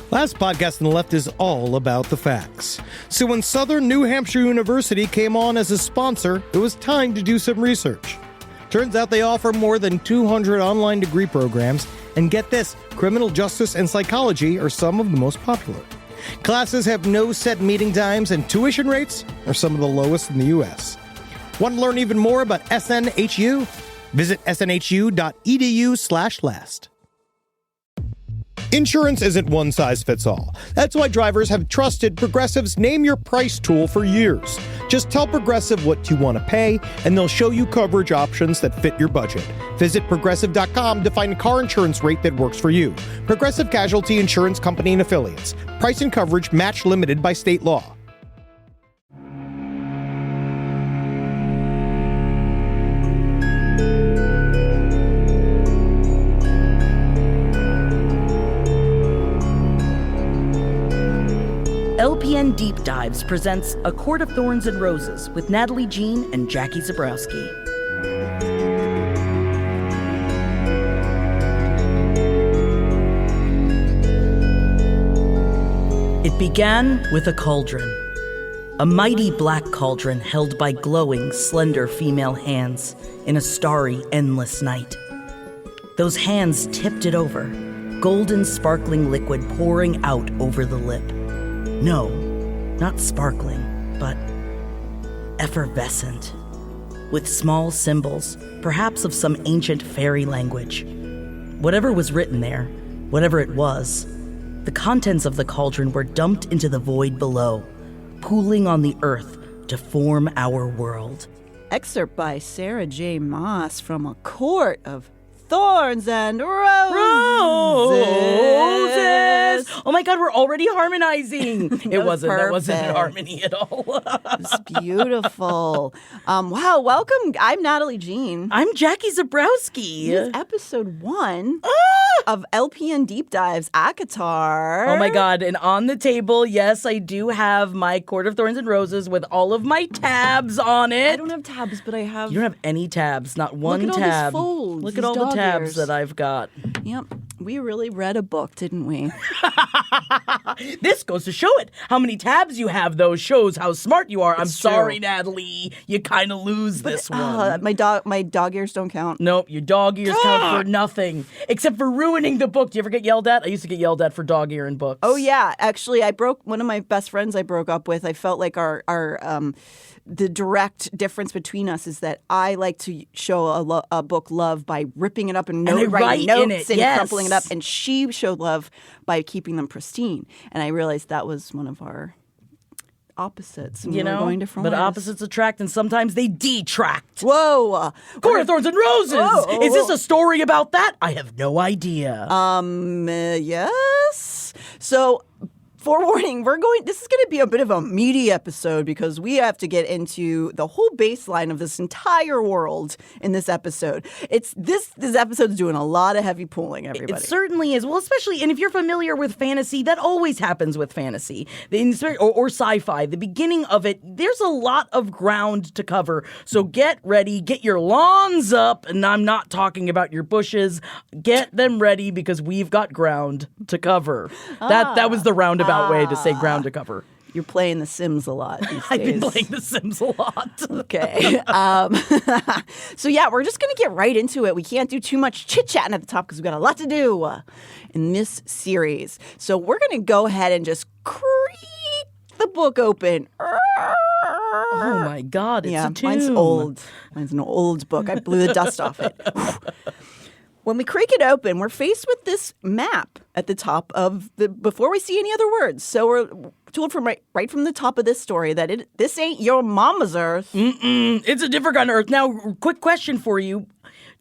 Last podcast on the left is all about the facts. So when Southern New Hampshire University came on as a sponsor, it was time to do some research. Turns out they offer more than 200 online degree programs, and get this, criminal justice and psychology are some of the most popular. Classes have no set meeting times, and tuition rates are some of the lowest in the U.S. Want to learn even more about SNHU? Visit snhu.edu/last. Insurance isn't one size fits all. That's why drivers have trusted Progressive's Name Your Price tool for years. Just tell Progressive what you want to pay, and they'll show you coverage options that fit your budget. Visit Progressive.com to find a car insurance rate that works for you. Progressive Casualty Insurance Company and Affiliates. Price and coverage match limited by state law. LPN Deep Dives presents A Court of Thorns and Roses with Natalie Jean and Jackie Zebrowski. It began with a cauldron. A mighty black cauldron held by glowing, slender female hands in a starry, endless night. Those hands tipped it over, golden sparkling liquid pouring out over the lip. No, not sparkling, but effervescent, with small symbols, perhaps of some ancient fairy language. Whatever was written there, whatever it was, the contents of the cauldron were dumped into the void below, pooling on the earth to form our world. Excerpt by Sarah J. Maas from A Court of Thorns and Roses. Oh my God, we're already harmonizing. That wasn't harmony at all. It's beautiful. Wow, welcome. I'm Natalie Jean. I'm Jackie Zebrowski. This is episode 1 of LPN Deep Dives, ACOTAR. Oh my God, and on the table, yes, I do have my Court of Thorns and Roses with all of my tabs on it. I don't have tabs, but I have... You don't have any tabs, not one Look at tab. all these folds, Look these at all the dog tabs ears. that I've got. Yep, we really read a book, didn't we? This goes to show it. How many tabs you have, though, shows how smart you are. I'm It's true. sorry, Natalie. You kind of lose this one. My dog ears don't count. Nope, your dog ears count for nothing. Except for ruining the book. Do you ever get yelled at? I used to get yelled at for dog ear in books. Oh, yeah. Actually, I broke one of my best friends I broke up with. I felt like the direct difference between us is that I like to show a book love by ripping it up and writing write notes in it, and yes. crumpling it up. And she showed love by keeping them pristine. And I realized that was one of our opposites. And we were going different but ways. opposites attract and sometimes they detract. Whoa. Court of Thorns and Roses. Whoa. Is this a story about that? I have no idea. Yes. So, forewarning, this is going to be a bit of a meaty episode because we have to get into the whole baseline of this entire world in this episode. This episode's doing a lot of heavy pulling, everybody. It certainly is. Well, especially, and if you're familiar with fantasy, that always happens with fantasy or sci-fi. The beginning of it, there's a lot of ground to cover. So get ready, get your lawns up, and I'm not talking about your bushes. Get them ready because we've got ground to cover. That was the roundabout way to say ground to cover. You're playing The Sims a lot these days. I've been playing The Sims a lot. Okay. So yeah, we're just going to get right into it. We can't do too much chit-chatting at the top because we've got a lot to do in this series. So we're going to go ahead and just creak the book open. Oh my God, it's a tune. Mine's old. Mine's an old book. I blew the dust off it. When we creak it open, we're faced with this map at the top of before we see any other words. So we're told from right from the top of this story that this ain't your mama's Earth. It's a different kind of Earth. Now, quick question for you.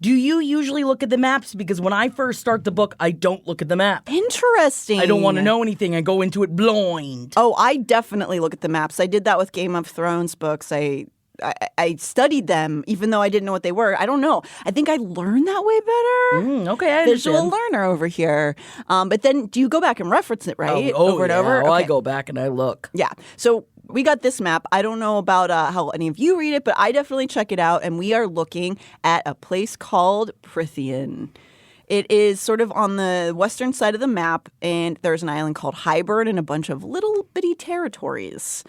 Do you usually look at the maps? Because when I first start the book, I don't look at the map. Interesting. I don't want to know anything. I go into it blind. Oh, I definitely look at the maps. I did that with Game of Thrones books. I studied them, even though I didn't know what they were. I don't know. I think I learned that way better. Okay, I understand. Visual learner over here. But then do you go back and reference it, right? Over and over? Oh, I Okay. go back and I look. Yeah. So we got this map. I don't know about how any of you read it, but I definitely check it out. And we are looking at a place called Prythian. It is sort of on the western side of the map, and there's an island called Highburn and a bunch of little bitty territories.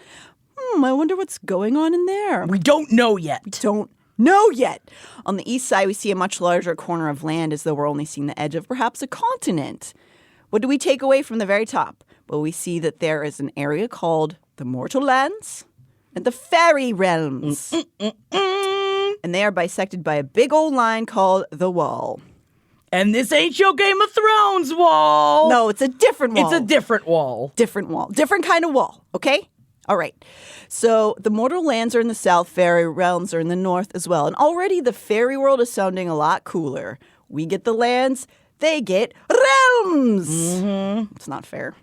I wonder what's going on in there. We don't know yet. Don't know yet. On the east side, we see a much larger corner of land as though we're only seeing the edge of perhaps a continent. What do we take away from the very top? Well, we see that there is an area called the Mortal Lands and the Fairy Realms. And they are bisected by a big old line called the Wall. And this ain't your Game of Thrones wall. No, it's a different wall. It's a different wall. Different wall. Different kind of wall, okay? All right. So the Mortal Lands are in the south, Fairy Realms are in the north as well. And already the fairy world is sounding a lot cooler. We get the lands, they get realms. It's not fair.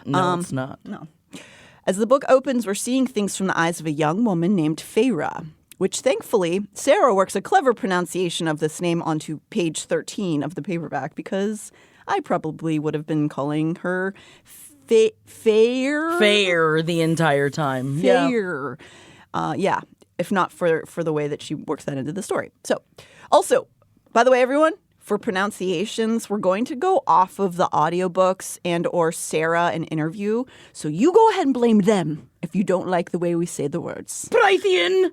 No, it's not. No. As the book opens, we're seeing things from the eyes of a young woman named Feyre, which thankfully, Sarah works a clever pronunciation of this name onto page 13 of the paperback because I probably would have been calling her Feyre the entire time. Feyre. Yeah, if not for the way that she works that into the story. So, also, by the way, everyone, for pronunciations, we're going to go off of the audiobooks and or Sarah an interview. So you go ahead and blame them if you don't like the way we say the words. Prythian.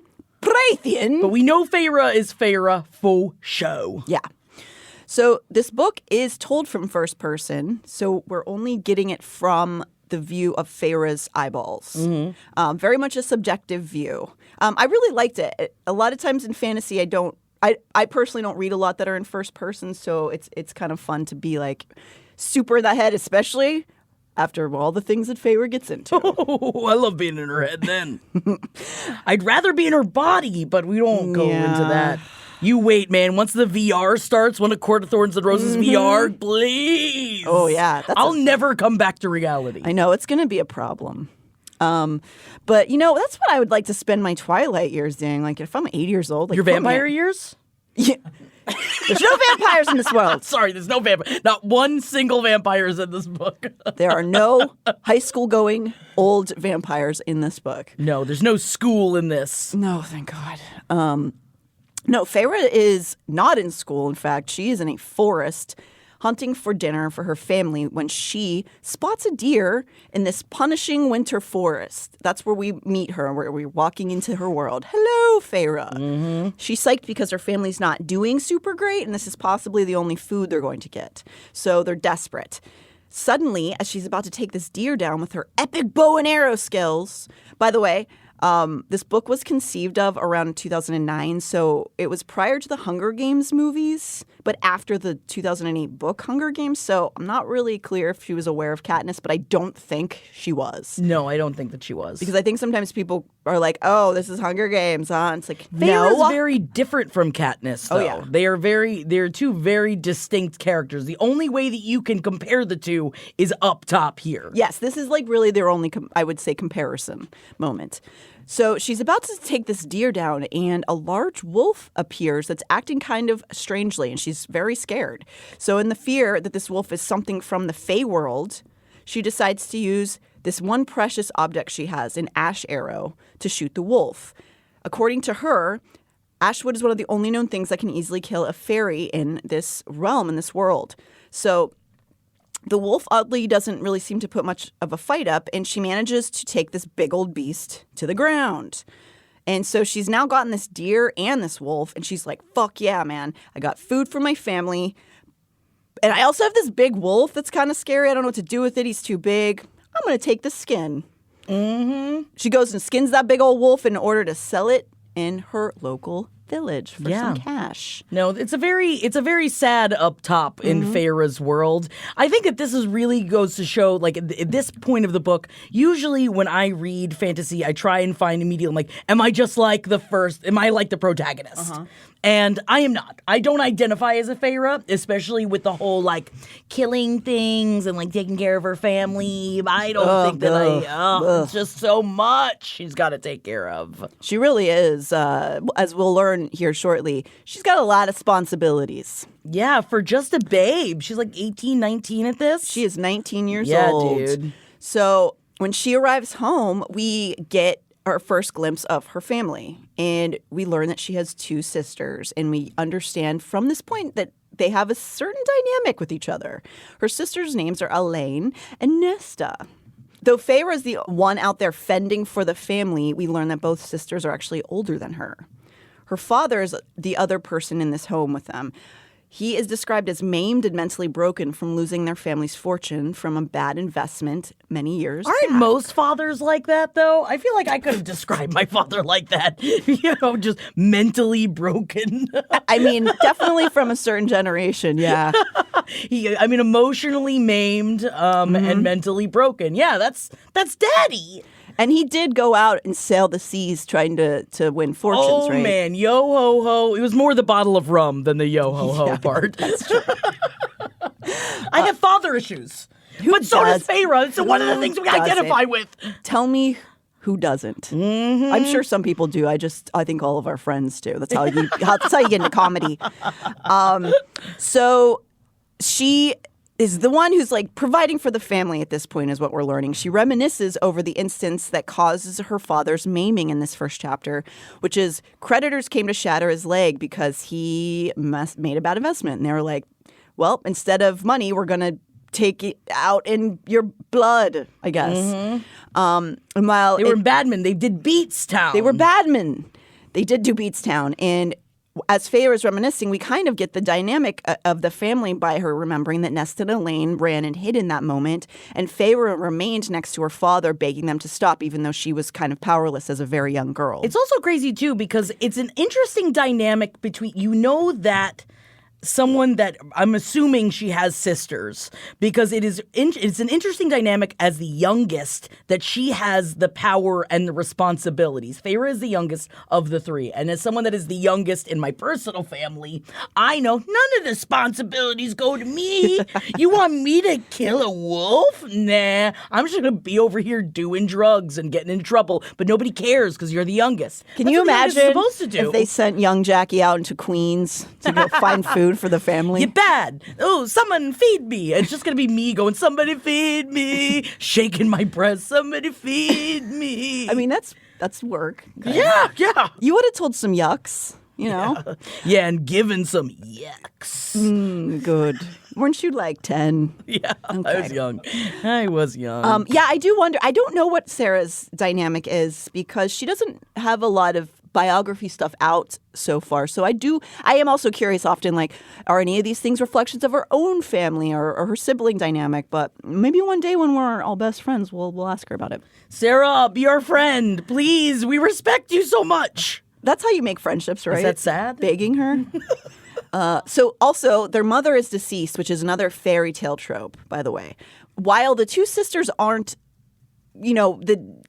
But we know Feyre is Feyre for show. Yeah. So this book is told from first person, so we're only getting it from the view of Feyre's eyeballs. Very much a subjective view. I really liked it. A lot of times in fantasy, I personally don't read a lot that are in first person, so it's kind of fun to be like super in the head, especially after all the things that Feyre gets into. Oh, I love being in her head then. I'd rather be in her body, but we don't go into that. You wait, man. Once the VR starts, when A Court of Thorns and Roses VR, please. Oh, yeah. I'll never come back to reality. I know. It's going to be a problem. But, you know, that's what I would like to spend my Twilight years doing. Like, if I'm 80 years old. Like, your vampire years? Yeah. There's no vampires in this world. Sorry, there's no vampire. Not one single vampire is in this book. There are no high school going old vampires in this book. No, there's no school in this. No, thank God. No, Feyre is not in school. In fact, she is in a forest hunting for dinner for her family when she spots a deer in this punishing winter forest. That's where we meet her, where we're walking into her world. Hello, Feyre. She's psyched because her family's not doing super great, and this is possibly the only food they're going to get. So they're desperate. Suddenly, as she's about to take this deer down with her epic bow and arrow skills, by the way, this book was conceived of around 2009, so it was prior to the Hunger Games movies, but after the 2008 book Hunger Games, so I'm not really clear if she was aware of Katniss, but I don't think she was. No, I don't think that she was. Because I think sometimes people are like, oh, this is Hunger Games, huh? And it's like, Feyre's no. very different from Katniss, though. Oh, yeah. They're two very distinct characters. The only way that you can compare the two is up top here. Yes, this is like really their only, I would say, comparison moment. So she's about to take this deer down, and a large wolf appears that's acting kind of strangely, and she's very scared. So in the fear that this wolf is something from the Fey world, she decides to use this one precious object she has, an ash arrow, to shoot the wolf. According to her, ashwood is one of the only known things that can easily kill a fairy in this realm, in this world. So the wolf oddly doesn't really seem to put much of a fight up, and she manages to take this big old beast to the ground. And so she's now gotten this deer and this wolf, and she's like, fuck yeah, man. I got food for my family. And I also have this big wolf that's kind of scary. I don't know what to do with it. He's too big. I'm going to take the skin. She goes and skins that big old wolf in order to sell it in her local village for some cash. No, it's a very sad up top in Feyre's world. I think that this is really goes to show, like, at this point of the book, usually when I read fantasy, I try and find immediately, like, am I like the protagonist? And I am not. I don't identify as a Feyre, especially with the whole, like, killing things and, like, taking care of her family. I don't think that it's just so much she's got to take care of. She really is. As we'll learn here shortly, she's got a lot of responsibilities. Yeah, for just a babe. She's like 18, 19 at this. She is 19 years old. Yeah, dude. So when she arrives home, we get our first glimpse of her family. And we learn that she has two sisters. And we understand from this point that they have a certain dynamic with each other. Her sisters' names are Elaine and Nesta. Though Feyre is the one out there fending for the family, we learn that both sisters are actually older than her. Her father is the other person in this home with them. He is described as maimed and mentally broken from losing their family's fortune from a bad investment many years Aren't back. most fathers like that, though? I feel like I could have described my father like that. Just mentally broken. I mean, definitely from a certain generation, yeah. Emotionally maimed and mentally broken. Yeah, that's daddy. And he did go out and sail the seas trying to win fortunes, right? Oh, man. Yo-ho-ho. It was more the bottle of rum than the yo-ho-ho part. That's true. I have father issues. But so does Feyre. It's one of the things we identify with. Tell me who doesn't. Mm-hmm. I'm sure some people do. I think all of our friends do. That's how you get into comedy. So she is the one who's like providing for the family at this point is what we're learning. She reminisces over the instance that causes her father's maiming in this first chapter, which is creditors came to shatter his leg because he made a bad investment. And they were like, well, instead of money, we're going to take it out in your blood, I guess. Mm-hmm. And while they were in Badman, they did Beatstown. They were Badman. They did do Beatstown. And as Feyre is reminiscing, we kind of get the dynamic of the family by her remembering that Nesta and Elaine ran and hid in that moment, and Feyre remained next to her father, begging them to stop, even though she was kind of powerless as a very young girl. It's also crazy, too, because it's an interesting dynamic between, that someone that I'm assuming she has sisters, because it's an interesting dynamic as the youngest that she has the power and the responsibilities. Feyre is the youngest of the three, and as someone that is the youngest in my personal family, I know none of the responsibilities go to me. You want me to kill a wolf? Nah, I'm just gonna be over here doing drugs and getting in trouble, but nobody cares because you're the youngest. Can That's you what the youngest imagine is supposed to do. if they sent young Jackie out into Queens to go find food for the family? You're bad. Oh, someone feed me. It's just going to be me going, somebody feed me, shaking my breast, somebody feed me. I mean, that's work. Yeah. You would have told some yucks, you know? Yeah, and given some yucks. Good. Weren't you like 10? Yeah, Okay. I was young. Yeah, I do wonder. I don't know what Sarah's dynamic is because she doesn't have a lot of biography stuff out so far. So I am also curious often, like, are any of these things reflections of her own family or her sibling dynamic? But maybe one day when we're all best friends, we'll ask her about it. Sarah, be our friend. Please, we respect you so much. That's how you make friendships, right? Is that sad? Begging her. So also, their mother is deceased, which is another fairy tale trope, by the way. While the two sisters aren't, the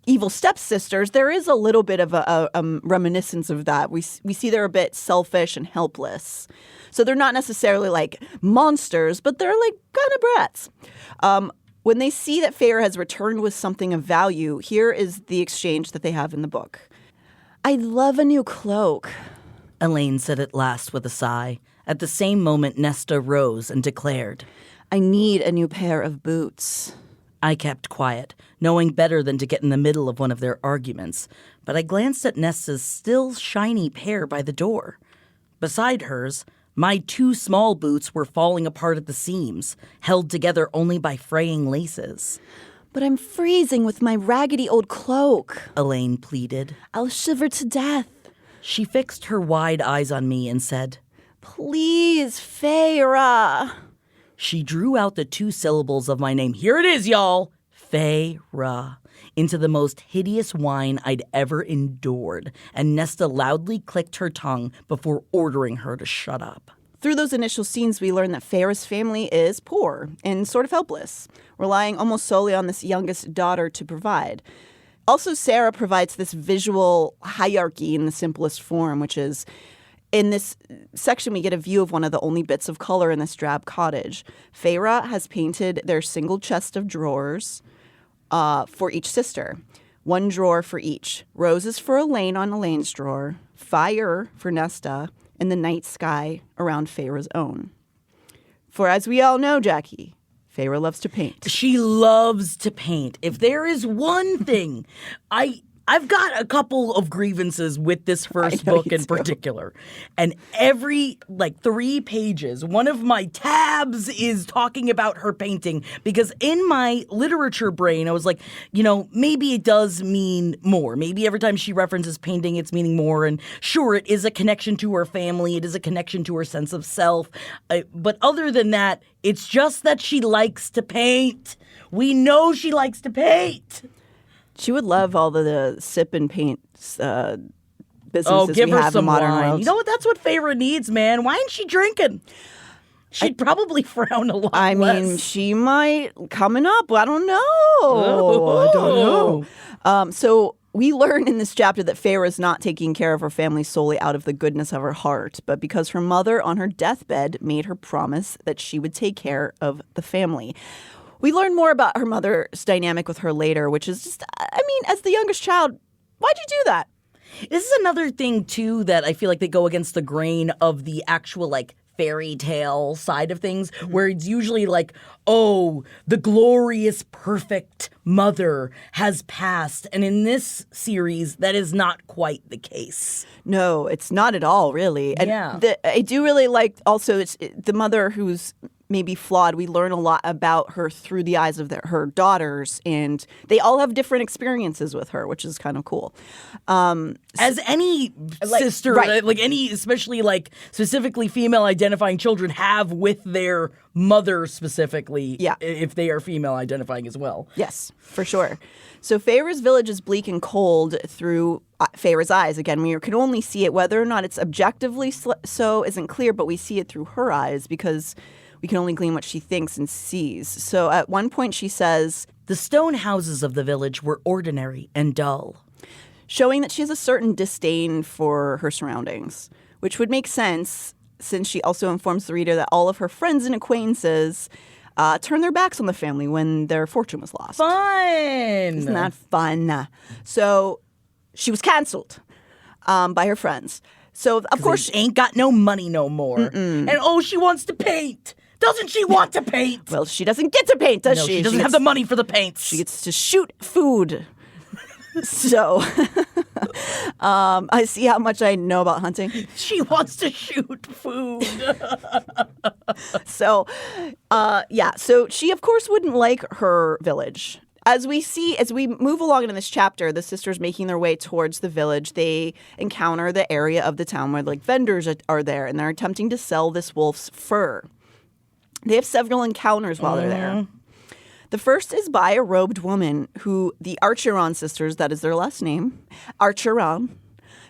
evil stepsisters, there is a little bit of a reminiscence of that. We see they're a bit selfish and helpless. So they're not necessarily like monsters, but they're like kind of brats. When they see that Feyre has returned with something of value, here is the exchange that they have in the book. "I'd love a new cloak," Elaine said at last with a sigh. At the same moment, Nesta rose and declared, "I need a new pair of boots." I kept quiet, knowing better than to get in the middle of one of their arguments, but I glanced at Nesta's still shiny pair by the door. Beside hers, my two small boots were falling apart at the seams, held together only by fraying laces. "But I'm freezing with my raggedy old cloak," Elaine pleaded. "I'll shiver to death." She fixed her wide eyes on me and said, "Please, Feyre." She drew out the two syllables of my name. Here it is, y'all. Feyre. Into the most hideous whine I'd ever endured, and Nesta loudly clicked her tongue before ordering her to shut up. Through those initial scenes, we learn that Feyre's family is poor and sort of helpless, relying almost solely on this youngest daughter to provide. Also, Sarah provides this visual hierarchy in the simplest form, which is, in this section, we get a view of one of the only bits of color in this drab cottage. Feyre has painted their single chest of drawers for each sister. One drawer for each. Roses for Elaine on Elaine's drawer, fire for Nesta, and the night sky around Feyre's own. For as we all know, Jackie, Feyre loves to paint. She loves to paint. If there is one thing, I've got a couple of grievances with this first know book you in do. particular. And every 3 pages, one of my tabs is talking about her painting, because in my literature brain, I was like, maybe it does mean more. Maybe every time she references painting, it's meaning more. And sure, it is a connection to her family. It is a connection to her sense of self. But other than that, it's just that she likes to paint. We know she likes to paint. She would love all the sip and paint businesses give we her have in some modern wine. world. You know what? That's what Feyre needs, man. Why isn't she drinking? She'd probably frown a lot I mean, less. she might coming up. I don't know. I don't know. So we learn in this chapter that Feyre is not taking care of her family solely out of the goodness of her heart, but because her mother on her deathbed made her promise that she would take care of the family. We learn more about her mother's dynamic with her later, which is just, as the youngest child, why'd you do that? This is another thing, too, that I feel like they go against the grain of the actual, fairy tale side of things, where it's usually the glorious, perfect mother has passed. And in this series, that is not quite the case. No, it's not at all, really. And Yeah. I do really like also it's the mother who's maybe flawed. We learn a lot about her through the eyes of her daughters, and they all have different experiences with her, which is kind of cool. As any sister, right. any especially specifically female identifying children have with their mother specifically, Yeah. if they are female identifying as well. Yes, for sure. So Feyre's village is bleak and cold through Feyre's eyes. Again, we can only see it. Whether or not it's objectively so isn't clear, but we see it through her eyes because we can only glean what she thinks and sees. So at one point she says, The stone houses of the village were ordinary and dull. showing that she has a certain disdain for her surroundings, which would make sense since she also informs the reader that all of her friends and acquaintances turned their backs on the family when their fortune was lost. Fun! Isn't that fun? So she was canceled by her friends. So, of course, She ain't got no money no more. And she wants to paint. Doesn't she want to paint? well, she doesn't get to paint, does No, she? she doesn't have gets- the money for the paints. She gets to shoot food. So, I see how much I know about hunting. She wants to shoot food. So, so she, of course, wouldn't like her village. As we move along in this chapter, the sisters making their way towards the village, they encounter the area of the town where vendors are there, and they're attempting to sell this wolf's fur. They have several encounters while they're there. The first is by a robed woman who the Archeron sisters, that is their last name, Archeron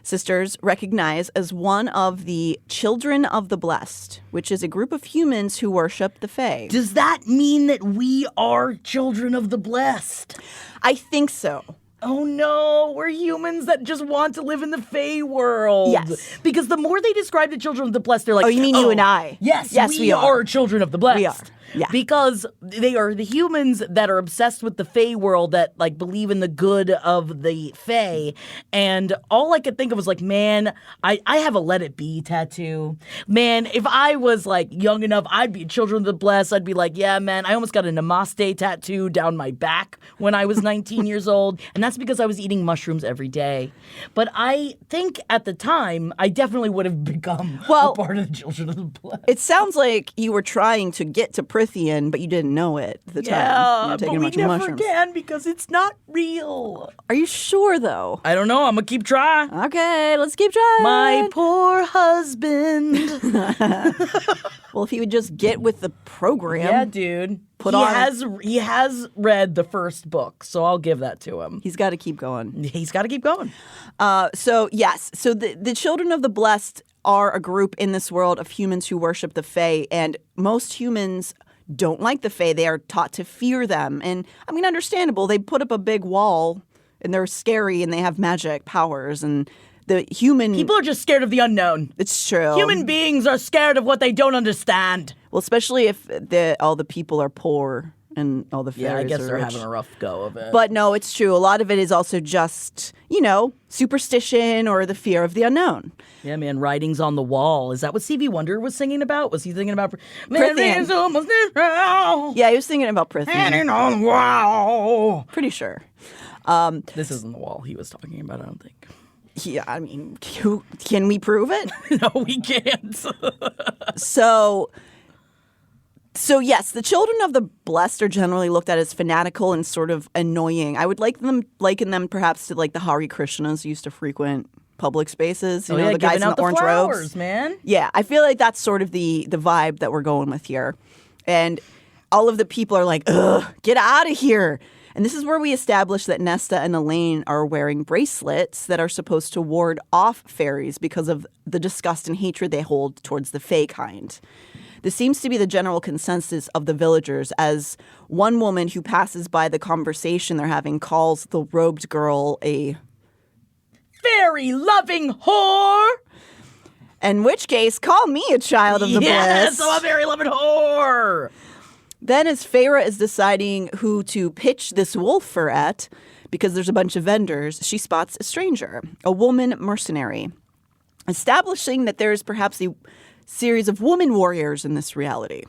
sisters, recognize as one of the Children of the Blessed, which is a group of humans who worship the Fae. Does that mean that we are children of the blessed? I think so. Oh no, we're humans that just want to live in the Fey world. Yes. Because the more they describe the children of the blessed, they're like, Oh, you mean you and I? Yes, Yes, we are. children of the blessed. We are. Yeah. Because they are the humans that are obsessed with the Fey world, that believe in the good of the Fey. And all I could think of was man, I have a Let It Be tattoo. Man, if I was young enough, I'd be children of the blessed. I'd be yeah, man, I almost got a Namaste tattoo down my back when I was 19 years old. And that's because I was eating mushrooms every day. But I think at the time, I definitely would have become a part of the children of the blessed. It sounds like you were trying to get to Prithian, but you didn't know it at the time. You Yeah, were but taking a we bunch of never mushrooms. can because it's not real. Are you sure, though? I don't know. I'm going to keep trying. Okay, let's keep trying. My poor husband. Well, if he would just get with the program. Yeah, dude. He has read the first book, so I'll give that to him. He's got to keep going. He's got to keep going. So the Children of the Blessed are a group in this world of humans who worship the Fae, and most humans don't like the Fae. They are taught to fear them. And I mean, understandable. They put up a big wall and they're scary and they have magic powers, and the human People are just scared of the unknown. It's true. Human beings are scared of what they don't understand. Well, especially if all the people are poor and all the fairies Yeah, I guess are they're rich. having a rough go of it. But no, it's true. A lot of it is also just, superstition or the fear of the unknown. yeah, man, writings on the wall. Is that what Stevie Wonder was singing about? Was he thinking about Prithian. Yeah, he was thinking about Prithian. Hanging on the wall. Pretty sure. This isn't the wall he was talking about, I don't think. Yeah, I mean, can we prove it? No, we can't. So yes, the children of the blessed are generally looked at as fanatical and sort of annoying. I would liken them perhaps to like the Hare Krishnas who used to frequent public spaces. You know, the guys in the orange flowers, robes, man. Yeah, I feel like that's sort of the vibe that we're going with here, and all of the people are like, "Ugh, get out of here." And this is where we establish that Nesta and Elaine are wearing bracelets that are supposed to ward off fairies because of the disgust and hatred they hold towards the fae kind. This seems to be the general consensus of the villagers, as one woman who passes by the conversation they're having calls the robed girl a fairy-loving whore. In which case, call me a child of the yes, bliss. I'm a fairy-loving whore. Then as Feyre is deciding who to pitch this wolfer at, because there's a bunch of vendors, she spots a stranger, a woman mercenary, establishing that there is perhaps a series of woman warriors in this reality.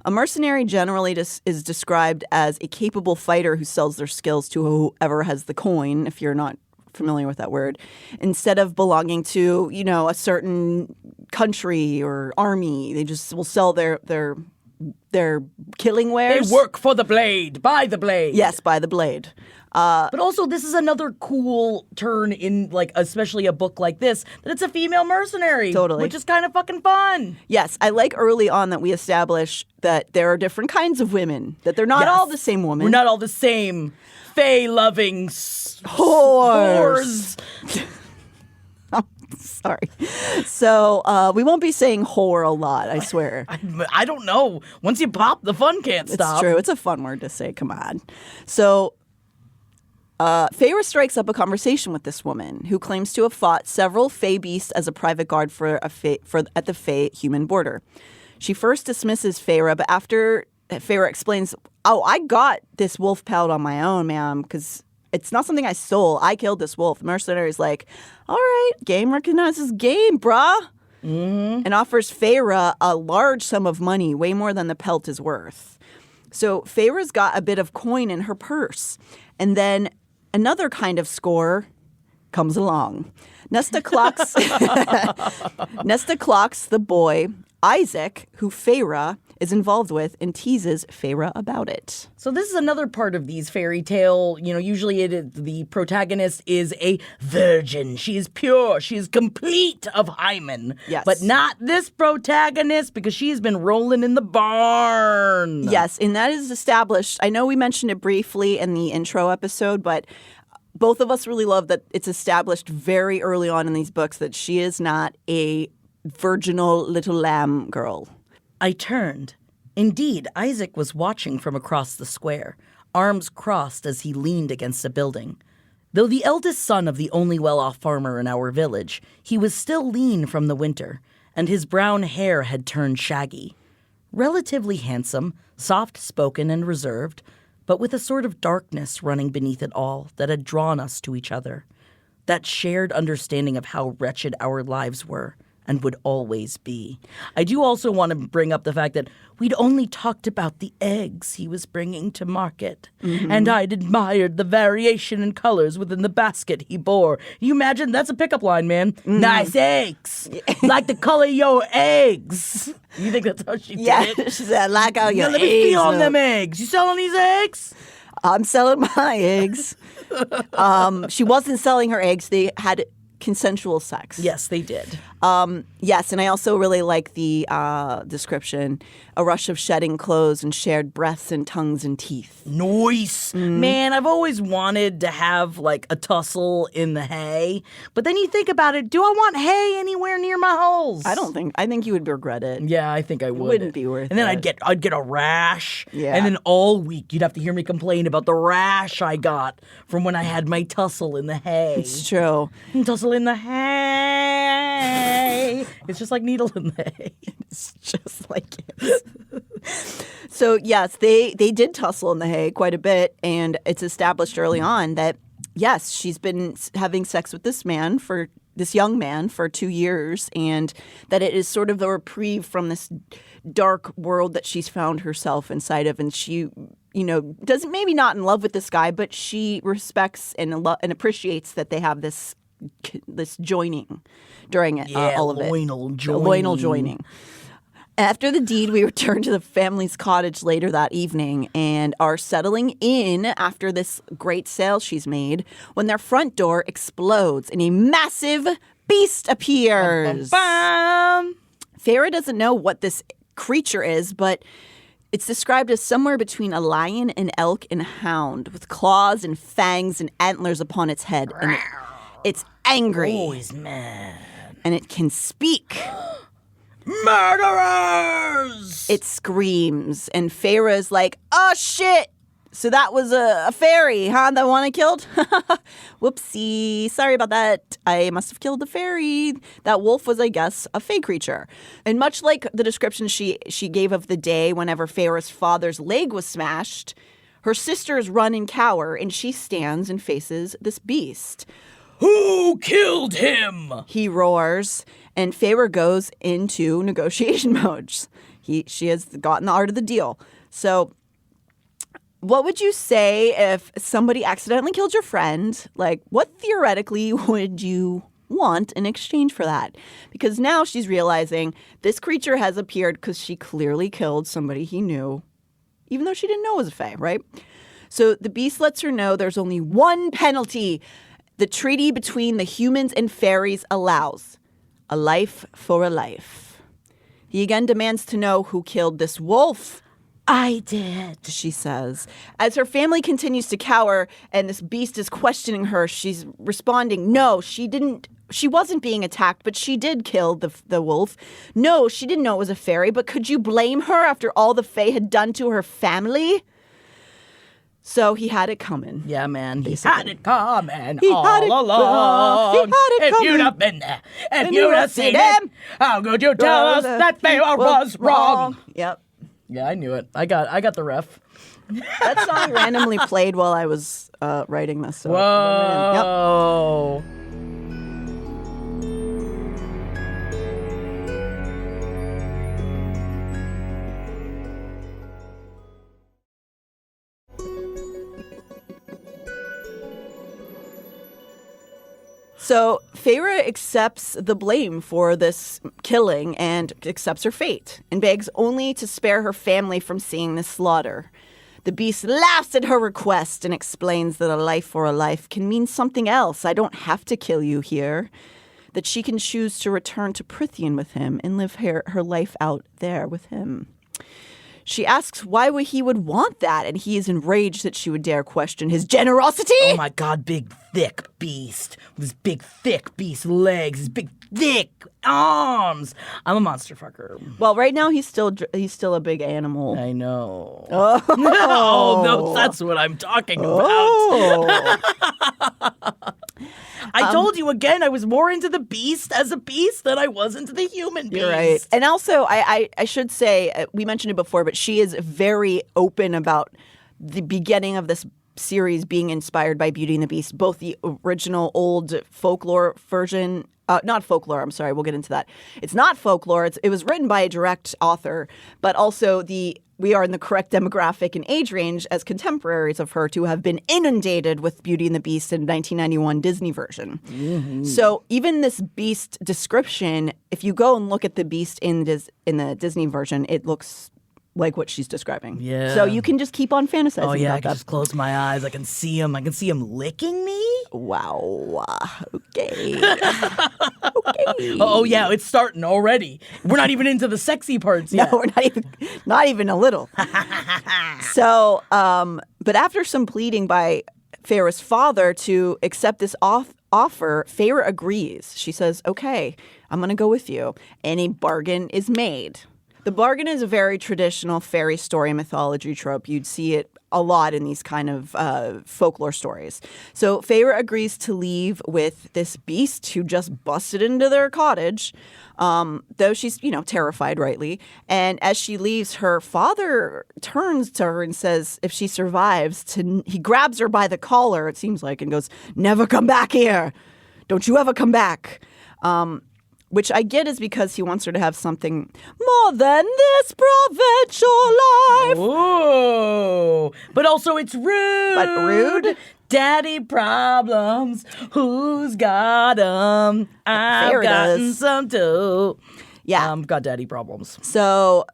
A mercenary generally is described as a capable fighter who sells their skills to whoever has the coin, if you're not familiar with that word, instead of belonging to, you know, a certain country or army. They just will sell their killing wares. They work for the blade, by the blade. Yes, by the blade. But also, this is another cool turn in, like, especially a book like this, that it's a female mercenary. Totally. Which is kind of fucking fun. Yes, I like early on that we establish that there are different kinds of women, that they're not all the same woman. We're not all the same fae-loving whores. Sorry. So we won't be saying whore a lot, I swear. I don't know. Once you pop, the fun can't stop. It's true. It's a fun word to say. Come on. So Feyre strikes up a conversation with this woman who claims to have fought several fae beasts as a private guard at the fae human border. She first dismisses Feyre, but after Feyre explains, "Oh, I got this wolf pelt on my own, ma'am, because it's not something I stole. I killed this wolf." The mercenary's like, "All right, game recognizes game, bruh." Mm-hmm. And offers Feyre a large sum of money, way more than the pelt is worth. So Feyre's got a bit of coin in her purse. And then another kind of score comes along. Nesta clocks the boy, Isaac, who Feyre is involved with, and teases Feyre about it. So this is another part of these fairy tale. You know, usually the protagonist is a virgin. She is pure. She is complete of hymen. Yes. But not this protagonist, because she's been rolling in the barn. Yes, and that is established. I know we mentioned it briefly in the intro episode, but both of us really love that it's established very early on in these books that she is not a virginal little lamb girl. I turned. Indeed, Isaac was watching from across the square, arms crossed as he leaned against a building. Though the eldest son of the only well-off farmer in our village, he was still lean from the winter, and his brown hair had turned shaggy. Relatively handsome, soft-spoken and reserved, but with a sort of darkness running beneath it all that had drawn us to each other. That shared understanding of how wretched our lives were, and would always be. I do also want to bring up the fact that we'd only talked about the eggs he was bringing to market, and I'd admired the variation in colors within the basket he bore. You imagine? That's a pickup line, man. Nice eggs. Like the color of your eggs. You think that's how she did it? She said, like how your Let eggs me feel on look. them eggs. You selling these eggs? I'm selling my eggs. She wasn't selling her eggs. They had consensual sex. Yes, they did. Yes, and I also really like the description, a rush of shedding clothes and shared breaths and tongues and teeth. Nice. Man, I've always wanted to have like a tussle in the hay. But then you think about it, do I want hay anywhere near my holes? I think you would regret it. Yeah, I think I would. Wouldn't be worth And then it. I'd get a rash. Yeah. And then all week you'd have to hear me complain about the rash I got from when I had my tussle in the hay. It's true. Tussle in the hay. It's just like needle in the hay. It's just like it. So, yes, they did tussle in the hay quite a bit, and it's established early on that, yes, she's been having sex with this young man for 2 years, and that it is sort of the reprieve from this dark world that she's found herself inside of, and she doesn't maybe not in love with this guy, but she respects and appreciates that they have this joining during it, all of it. Loinal joining. After the deed, we return to the family's cottage later that evening and are settling in after this great sale she's made when their front door explodes and a massive beast appears. Bum. Feyre doesn't know what this creature is, but it's described as somewhere between a lion, an elk, and a hound with claws and fangs and antlers upon its head. And it's angry. Oh, he's mad. And it can speak. Murderers! It screams, and Feyre is like, oh, shit! So that was a fairy, huh? The one I killed? Whoopsie. Sorry about that. I must have killed the fairy. That wolf was, I guess, a fey creature. And much like the description she gave of the day whenever Feyre's father's leg was smashed, her sisters run and cower, and she stands and faces this beast. Who killed him? He roars, and Feyre goes into negotiation modes. She has gotten the art of the deal. So what would you say if somebody accidentally killed your friend? Like, what theoretically would you want in exchange for that? Because now she's realizing this creature has appeared because she clearly killed somebody he knew, even though she didn't know it was a fae, right? So the beast lets her know there's only one penalty the treaty between the humans and fairies allows: a life for a life. He again demands to know who killed this wolf. I did, she says. As her family continues to cower and this beast is questioning her, she's responding, no, she didn't. She wasn't being attacked, but she did kill the wolf. No, she didn't know it was a fairy, but could you blame her after all the fae had done to her family? So he had it coming. Yeah, man. He had it coming He all had it, along. he had it if coming. you'd have been there, if you'd have seen it, how could you tell us that Feyre was wrong? Yep. Yeah, I knew it. I got the ref. That song randomly played while I was writing this. So Whoa. Yep. So Feyre accepts the blame for this killing and accepts her fate and begs only to spare her family from seeing this slaughter. The beast laughs at her request and explains that a life for a life can mean something else. I don't have to kill you here. That she can choose to return to Prythian with him and live her life out there with him. She asks why he would want that, and he is enraged that she would dare question his generosity. Oh my God, big, thick beast. With his big, thick beast legs, his big, thick arms. I'm a monster fucker. Well, right now he's still a big animal. I know. Oh, no, that's what I'm talking about. I told you again, I was more into the beast as a beast than I was into the human beast. You're right. And also, I should say, we mentioned it before, but she is very open about the beginning of this series being inspired by Beauty and the Beast, both the original old folklore version. Not folklore, I'm sorry, we'll get into that. It's not folklore. It was written by a direct author, but also we are in the correct demographic and age range as contemporaries of her to have been inundated with Beauty and the Beast in 1991 Disney version. Mm-hmm. So even this beast description, if you go and look at the beast in the Disney version, it looks like what she's describing. Yeah. So you can just keep on fantasizing. Oh yeah, about I can just close my eyes. I can see him. I can see him licking me. Wow. Okay. Okay. Oh yeah, it's starting already. We're not even into the sexy parts yet. No, we're not even a little. So, but after some pleading by Feyre's father to accept this offer, Feyre agrees. She says, "Okay, I'm going to go with you," and a bargain is made. The bargain is a very traditional fairy story mythology trope. You'd see it a lot in these kind of folklore stories. So Feyre agrees to leave with this beast who just busted into their cottage, though she's, terrified, rightly. And as she leaves, her father turns to her and says, if she survives, he grabs her by the collar, it seems like, and goes, "Never come back here. Don't you ever come back." Which I get is because he wants her to have something more than this provincial life. Ooh. But also it's rude. But rude? Daddy problems. Who's got 'em? I've Feyre gotten does. some too. Yeah. Got daddy problems. So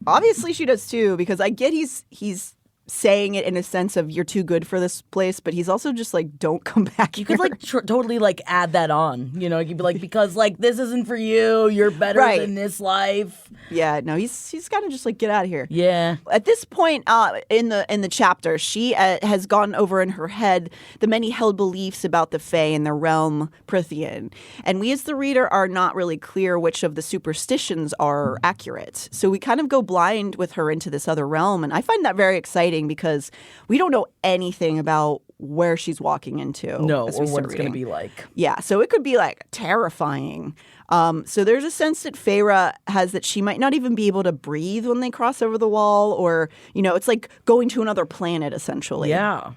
obviously she does too, because I get he's saying it in a sense of you're too good for this place, but he's also just like, don't come back You here. could like totally like add that on, you know, you'd be like, because like this isn't for you, you're better Right. than this life. Yeah, no, he's got to just like get out of here. Yeah. At this point in the chapter, she has gone over in her head the many held beliefs about the Fae and their realm, Prythian. And we as the reader are not really clear which of the superstitions are accurate. So we kind of go blind with her into this other realm. And I find that very exciting because we don't know anything about where she's walking into. No, as or we what start it's going to reading. be like. Yeah, so it could be like terrifying. So there's a sense that Feyre has that she might not even be able to breathe when they cross over the wall, or, you know, it's like going to another planet essentially. Yeah.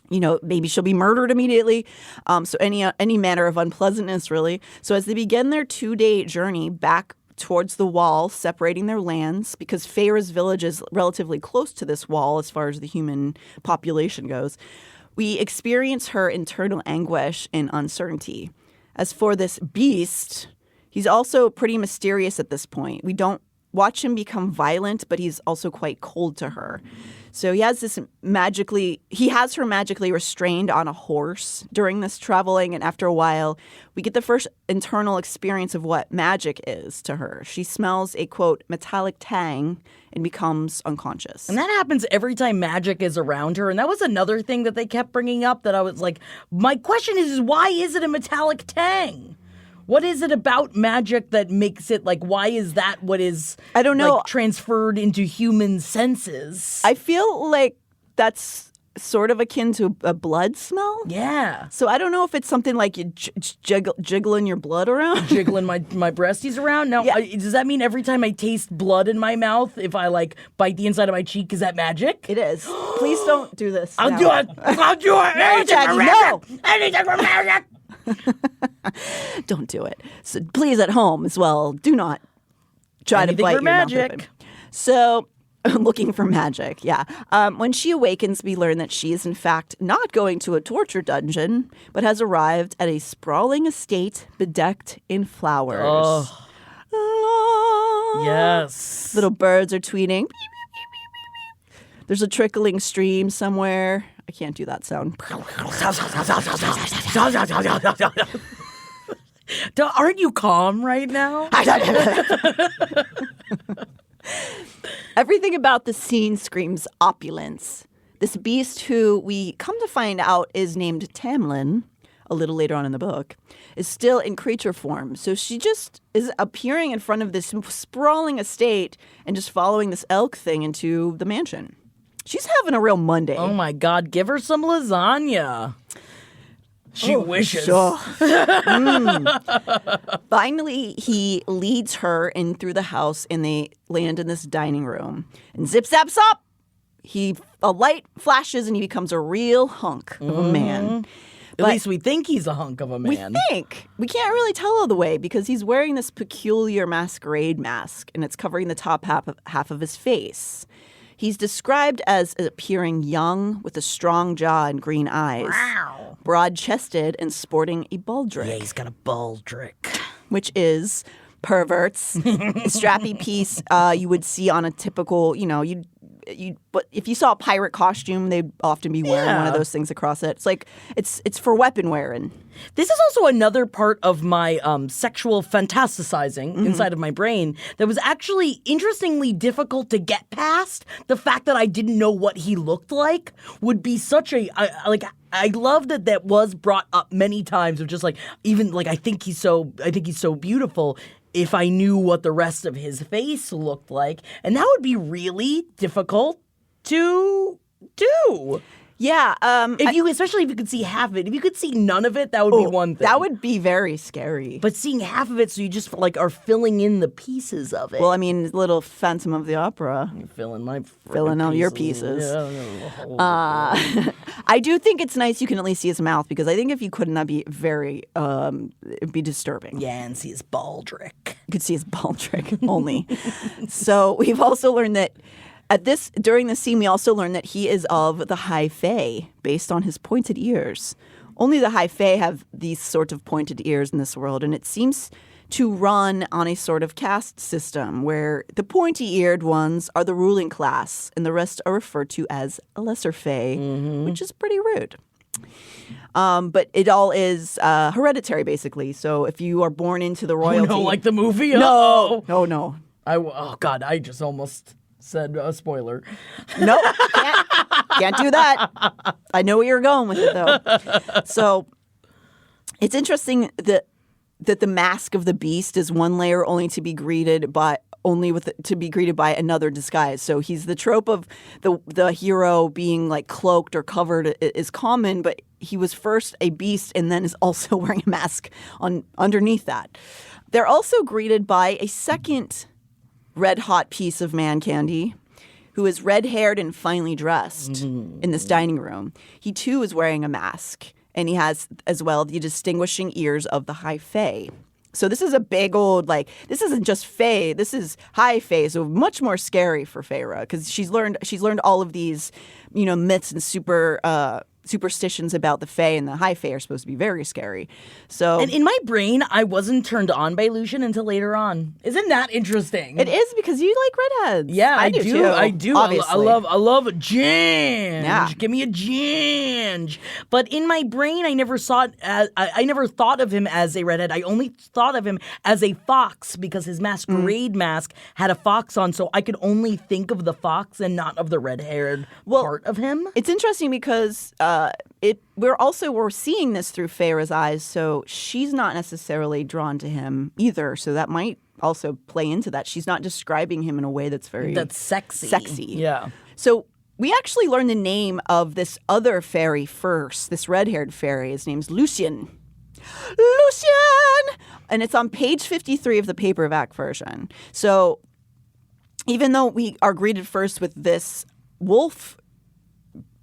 You know, maybe she'll be murdered immediately. So any manner of unpleasantness, really. So as they begin their 2-day journey back towards the wall, separating their lands, because Feyre's village is relatively close to this wall as far as the human population goes, we experience her internal anguish and uncertainty. As for this beast, he's also pretty mysterious at this point. We don't watch him become violent, but he's also quite cold to her. So he has her magically restrained on a horse during this traveling, and after a while, we get the first internal experience of what magic is to her. She smells a, quote, metallic tang and becomes unconscious. And that happens every time magic is around her. And that was another thing that they kept bringing up that I was like, my question is why is it a metallic tang? What is it about magic that makes it like, why is that what is I don't know. like, transferred into human senses? I feel like that's sort of akin to a blood smell. Yeah. So I don't know if it's something like you jiggling your blood around. Jiggling my breasties around. Now, Yeah. does that mean every time I taste blood in my mouth, if I like bite the inside of my cheek, is that magic? It is. Please don't do this. I'll now. do it. I'll do it. Anything Jackie, for no. magic. Anything for magic. Don't do it. So please, at home as well, do not try Anything to bite for your mouth magic. open. So, looking for magic, yeah. When she awakens, we learn that she is in fact not going to a torture dungeon, but has arrived at a sprawling estate bedecked in flowers. Oh. Ah. Yes. Little birds are tweeting. There's a trickling stream somewhere. I can't do that sound. Aren't you calm right now? Everything about the scene screams opulence. This beast, who we come to find out is named Tamlin, a little later on in the book, is still in creature form. So she just is appearing in front of this sprawling estate and just following this elk thing into the mansion. She's having a real Monday. Oh my God, give her some lasagna. She wishes. Sure. Finally, he leads her in through the house and they land in this dining room. And zip, zap, zop! A light flashes and he becomes a real hunk of a man. At least we think he's a hunk of a We man. think. We can't really tell all the way because he's wearing this peculiar masquerade mask and it's covering the top half of his face. He's described as appearing young with a strong jaw and green eyes, Wow. broad-chested and sporting a baldric, Yeah, he's got a baldric. which is perverts. A strappy piece you would see on a typical, but if you saw a pirate costume, they'd often be wearing one of those things across it. It's like it's for weapon wearing. This is also another part of my sexual fantasticizing inside of my brain that was actually interestingly difficult to get past. The fact that I didn't know what he looked like would be such I love that was brought up many times of just like, even like, I think he's so beautiful. If I knew what the rest of his face looked like, and that would be really difficult to do. Yeah. Especially if you could see half of it. If you could see none of it, that would be one thing. That would be very scary. But seeing half of it, so you just like are filling in the pieces of it. Well, I mean, little Phantom of the Opera. You're filling all your pieces. Yeah. I do think it's nice you can at least see his mouth because I think if you couldn't, that'd be very, it'd be disturbing. Yeah, and see his baldric. You could see his baldric only. So we've also learned that During this scene, we also learn that he is of the High Fae, based on his pointed ears. Only the High Fae have these sort of pointed ears in this world, and it seems to run on a sort of caste system where the pointy-eared ones are the ruling class, and the rest are referred to as lesser Fae, which is pretty rude. But it all is hereditary, basically. So if you are born into the royalty... Oh, no, like the movie? No. Oh, God, I just almost said a spoiler. No, can't do that. I know where you're going with it, though. So it's interesting that the mask of the beast is one layer only to be greeted by another disguise. So he's the trope of the hero being like cloaked or covered is common, but he was first a beast and then is also wearing a mask underneath that. They're also greeted by a second red-hot piece of man candy who is red-haired and finely dressed in this dining room. He, too, is wearing a mask, and he has, as well, the distinguishing ears of the High Fae. So this is a big old, this isn't just Fae, this is High Fae, so much more scary for Feyre, because she's learned all of these, myths and superstitions about the Fae, and the High Fae are supposed to be very scary. So, and in my brain, I wasn't turned on by Lucian until later on. Isn't that interesting? It is, because you like redheads. Yeah, I do too. I do. Obviously. I love a Ginge. Yeah. Give me a Ginge. But in my brain, I never saw it as, I never thought of him as a redhead. I only thought of him as a fox because his masquerade mask had a fox on, so I could only think of the fox and not of the red-haired part of him. It's interesting because we're seeing this through Feyre's eyes, so she's not necessarily drawn to him either. So that might also play into that. She's not describing him in a way that's sexy. Yeah. So we actually learned the name of this other fairy first. This red-haired fairy. His name's Lucien. And it's on page 53 of the paperback version. So even though we are greeted first with this wolf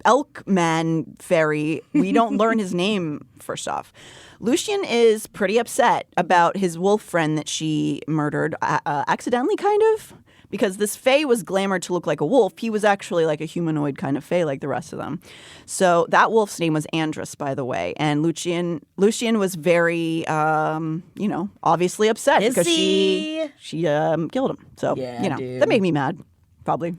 elk man fairy, we don't learn his name first off. Lucien is pretty upset about his wolf friend that she murdered accidentally, kind of, because this fae was glamored to look like a wolf. He was actually like a humanoid kind of fae like the rest of them. So that wolf's name was Andrus, by the way, and Lucien was very obviously upset because she killed him. So that made me mad, probably.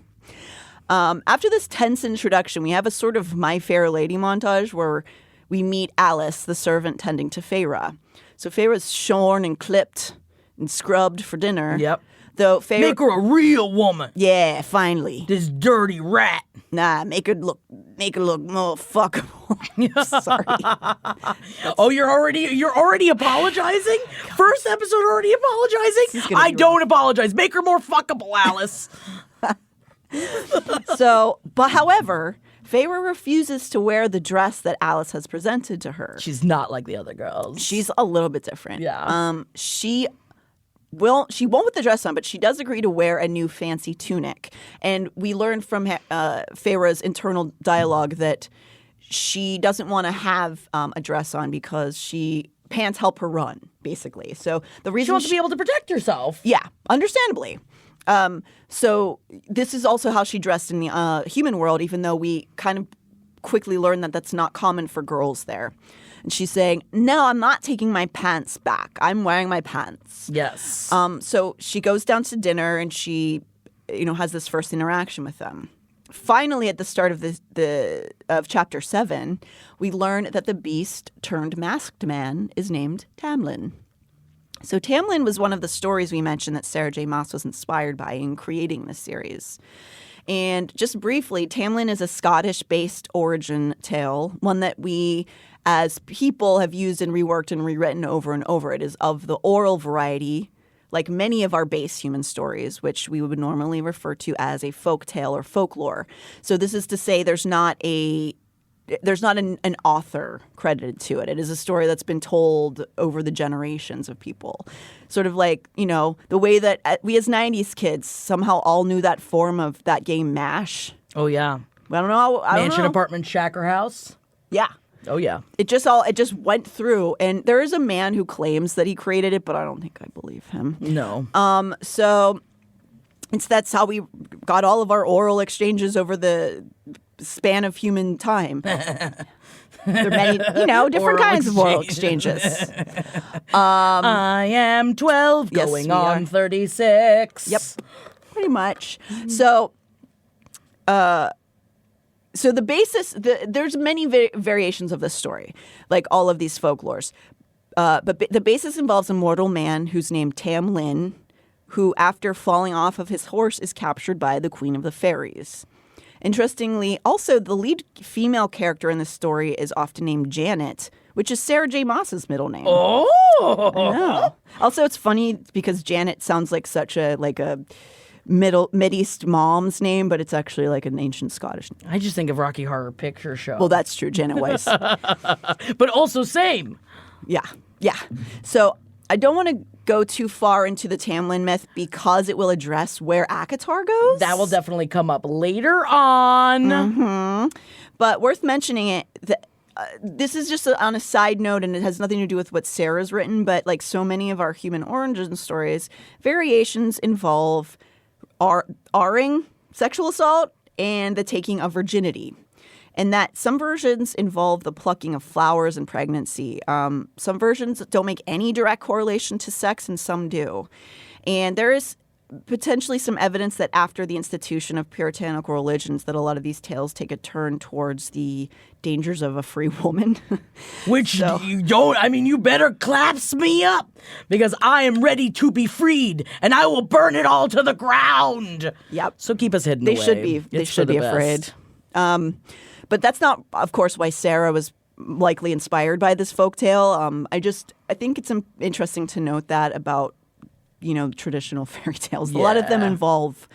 After this tense introduction, we have a sort of My Fair Lady montage where we meet Alice, the servant tending to Feyre. So Feyre's shorn and clipped and scrubbed for dinner. Yep. Though Feyre, make her a real woman. Yeah, finally. This dirty rat. Nah, make her look more fuckable. Sorry. Oh, you're already apologizing? First episode already apologizing? I don't apologize. Make her more fuckable, Alice. But however, Feyre refuses to wear the dress that Alice has presented to her. She's not like the other girls. She's a little bit different. Yeah. She won't with the dress on, but she does agree to wear a new fancy tunic. And we learned from Feyre's internal dialogue that she doesn't want to have a dress on because pants help her run, basically. So the reason she wants to be able to protect herself. Yeah, understandably. So this is also how she dressed in the human world, even though we kind of quickly learned that that's not common for girls there. And she's saying, no, I'm not taking my pants back. I'm wearing my pants. Yes. So she goes down to dinner and she, has this first interaction with them. Finally, at the start of chapter 7, we learn that the beast turned masked man is named Tamlin. So Tamlin was one of the stories we mentioned that Sarah J. Maas was inspired by in creating this series. And just briefly, Tamlin is a Scottish-based origin tale, one that we as people have used and reworked and rewritten over and over. It is of the oral variety, like many of our base human stories, which we would normally refer to as a folk tale or folklore. So this is to say there's not an author credited to it. It is a story that's been told over the generations of people. Sort of like, the way that we as 90s kids somehow all knew that form of that game MASH. Oh, yeah. I don't know. Mansion, apartment, shack, or house? Yeah. Oh, yeah. It just went through. And there is a man who claims that he created it, but I don't think I believe him. No. So That's how we got all of our oral exchanges over the span of human time. There are many, different Oral kinds of oral exchanges. I am 12, Yes, going we on are. 36. Yep, pretty much. So the basis, there's many variations of this story, like all of these folklores. But the basis involves a mortal man who's named Tam Lin, who, after falling off of his horse, is captured by the Queen of the Fairies. Interestingly, also, the lead female character in this story is often named Janet, which is Sarah J. Maas's middle name. Oh! I know. Also, it's funny because Janet sounds like such a Mideast mom's name, but it's actually like an ancient Scottish name. I just think of Rocky Horror Picture Show. Well, that's true, Janet Weiss. But also same. Yeah. So I don't want to go too far into the Tamlin myth because it will address where ACOTAR goes. That will definitely come up later on. But worth mentioning it, this is just on a side note, and it has nothing to do with what Sarah's written, but like so many of our human origin stories, variations involve R-ing, sexual assault, and the taking of virginity. And that some versions involve the plucking of flowers and pregnancy. Some versions don't make any direct correlation to sex, and some do. And there is potentially some evidence that after the institution of puritanical religions that a lot of these tales take a turn towards the dangers of a free woman. Which you better clasp me up because I am ready to be freed and I will burn it all to the ground. Yep. So keep us hidden They away. should be. They It's should for be the afraid. best. But that's not, of course, why Sarah was likely inspired by this folktale. I think it's interesting to note that about, traditional fairy tales. A lot of them Yeah. involve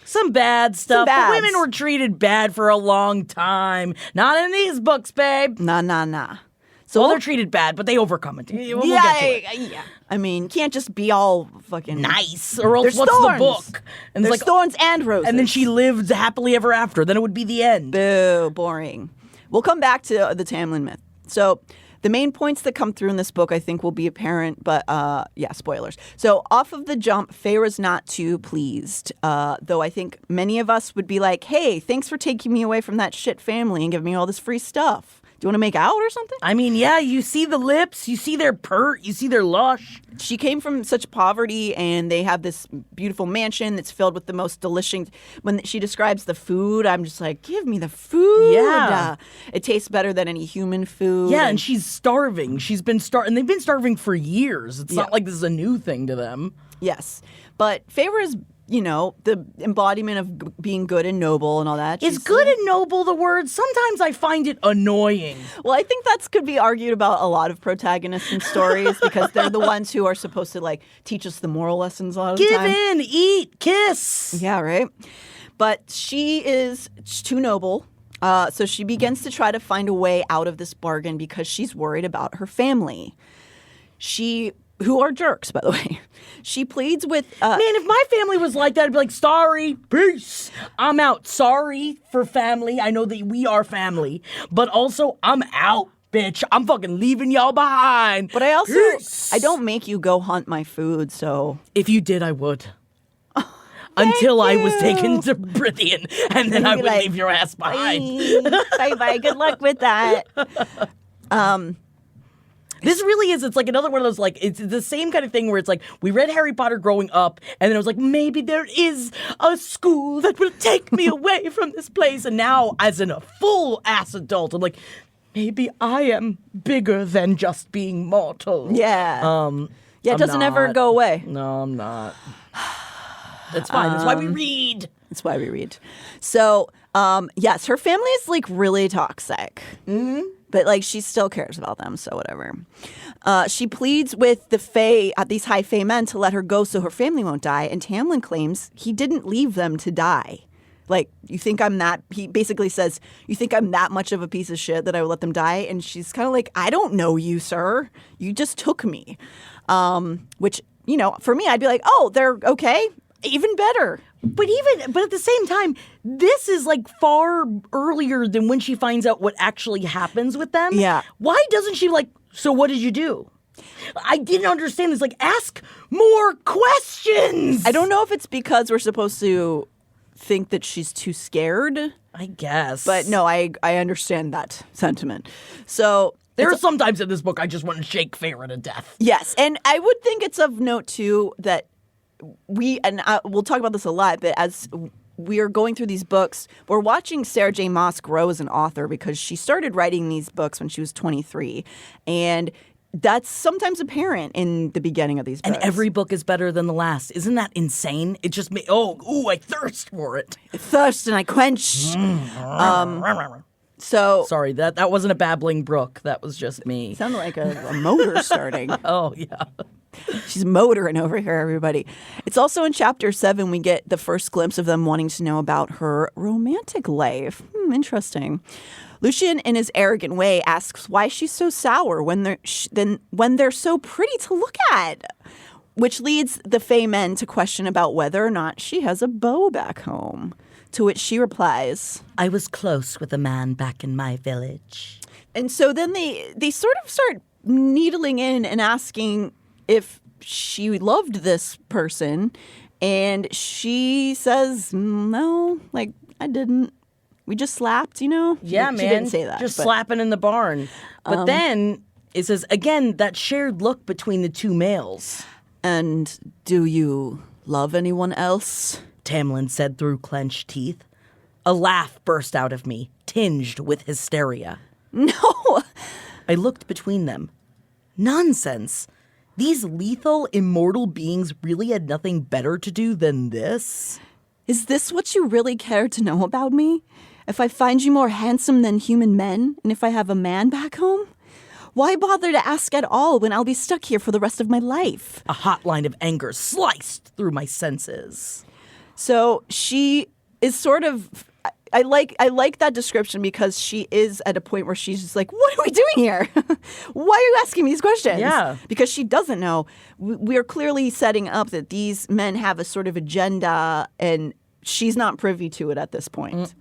Some bad stuff. But bads. women were treated bad for a long time. Not in these books, babe. nah. So Well, they're treated bad, but they overcome it. We'll get to it. yeah. I mean, you can't just be all fucking Nice, or else There's what's thorns. the book? And There's it's like, thorns and roses. and then she lived happily ever after. Then it would be the end. Boo, boring. We'll come back to the Tamlin myth. So the main points that come through in this book, I think, will be apparent, but spoilers. So off of the jump, Feyre's not too pleased, though I think many of us would be like, hey, thanks for taking me away from that shit family and giving me all this free stuff. Do you want to make out or something? I mean, yeah, you see the lips, you see their pert, you see their lush. She came from such poverty, and they have this beautiful mansion that's filled with the most delicious. When she describes the food, I'm just like, give me the food. Yeah. It tastes better than any human food. Yeah, and she's starving. She's been and they've been starving for years. It's Yeah. not like this is a new thing to them. Yes. But Feyre is, the embodiment of being good and noble and all that. Is good and noble the word? Sometimes I find it annoying. Well, I think that could be argued about a lot of protagonists in stories because they're the ones who are supposed to, teach us the moral lessons a lot of the Give time. in, eat, kiss. Yeah, right? But she is too noble. So she begins to try to find a way out of this bargain because she's worried about her family. Who are jerks, by the way. She pleads with... Man, if my family was like that, I'd be like, sorry, peace. I'm out. Sorry for family. I know that we are family. But also, I'm out, bitch. I'm fucking leaving y'all behind. But I also... Peace. I don't make you go hunt my food, so... If you did, I would. Until I was taken to Brithian, and then I be would like, leave your ass behind. Bye-bye. Good luck with that. This really is, it's like another one of those, it's the same kind of thing where it's like, we read Harry Potter growing up, and then it was like, maybe there is a school that will take me away from this place. And now, as a full-ass adult, I'm like, maybe I am bigger than just being mortal. Yeah. It I'm doesn't ever not. go away. No, I'm not. That's fine. That's why we read. That's why we read. So, yes, her family is really toxic. Mm-hmm. But she still cares about them, so whatever. She pleads with the Fae, these high Fae men, to let her go so her family won't die. And Tamlin claims he didn't leave them to die. You think I'm that? He basically says, you think I'm that much of a piece of shit that I would let them die? And she's kind of like, I don't know you, sir. You just took me. Which, for me, I'd be like, oh, they're okay. Even better. But at the same time, this is far earlier than when she finds out what actually happens with them. Yeah. Why doesn't she so what did you do? I didn't understand this. Like, ask more questions. I don't know if it's because we're supposed to think that she's too scared. I guess. But no, I understand that sentiment. So there are some times in this book I just want to shake Feyre to death. yes, and I would think it's of note too that we'll talk about this a lot, but as we are going through these books, we're watching Sarah J. Maas grow as an author because she started writing these books when she was 23, and that's sometimes apparent in the beginning of these books. And every book is better than the last. Isn't that insane? It just I thirst for it. I thirst and I quench. So Sorry, that wasn't a babbling brook. That was just me. sounded like a motor starting. Oh, yeah. She's motoring over here, everybody. It's also in chapter 7 we get the first glimpse of them wanting to know about her romantic life. Interesting. Lucian, in his arrogant way, asks why she's so sour when they're so pretty to look at, which leads the Fey men to question about whether or not she has a beau back home. To which she replies, I was close with a man back in my village. and so then they sort of start needling in and asking if she loved this person, and she says, no, like, I didn't. We just slapped, Yeah, she man. didn't say that. Just but- slapping in the barn. But then it says, again, that shared look between the two males. And do you love anyone else? Tamlin said through clenched teeth. A laugh burst out of me, tinged with hysteria. No. I looked between them. Nonsense. These lethal, immortal beings really had nothing better to do than this? Is this what you really care to know about me? If I find you more handsome than human men, and if I have a man back home? Why bother to ask at all when I'll be stuck here for the rest of my life? A hot line of anger sliced through my senses. So she is sort of... I like that description because she is at a point where she's just like, what are we doing here? Why are you asking these questions? Yeah. Because she doesn't know. We are clearly setting up that these men have a sort of agenda and she's not privy to it at this point.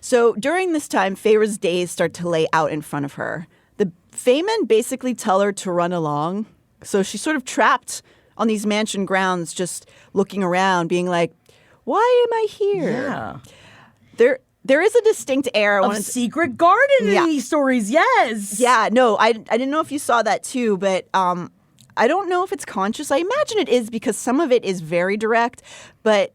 So during this time, Feyre's days start to lay out in front of her. The Feymen basically tell her to run along. So she's sort of trapped on these mansion grounds just looking around, being like, why am I here? Yeah. There is a distinct air. Of secret garden Yeah. in these stories, yes. Yeah, no, I didn't know if you saw that too, but I don't know if it's conscious. I imagine it is because some of it is very direct, but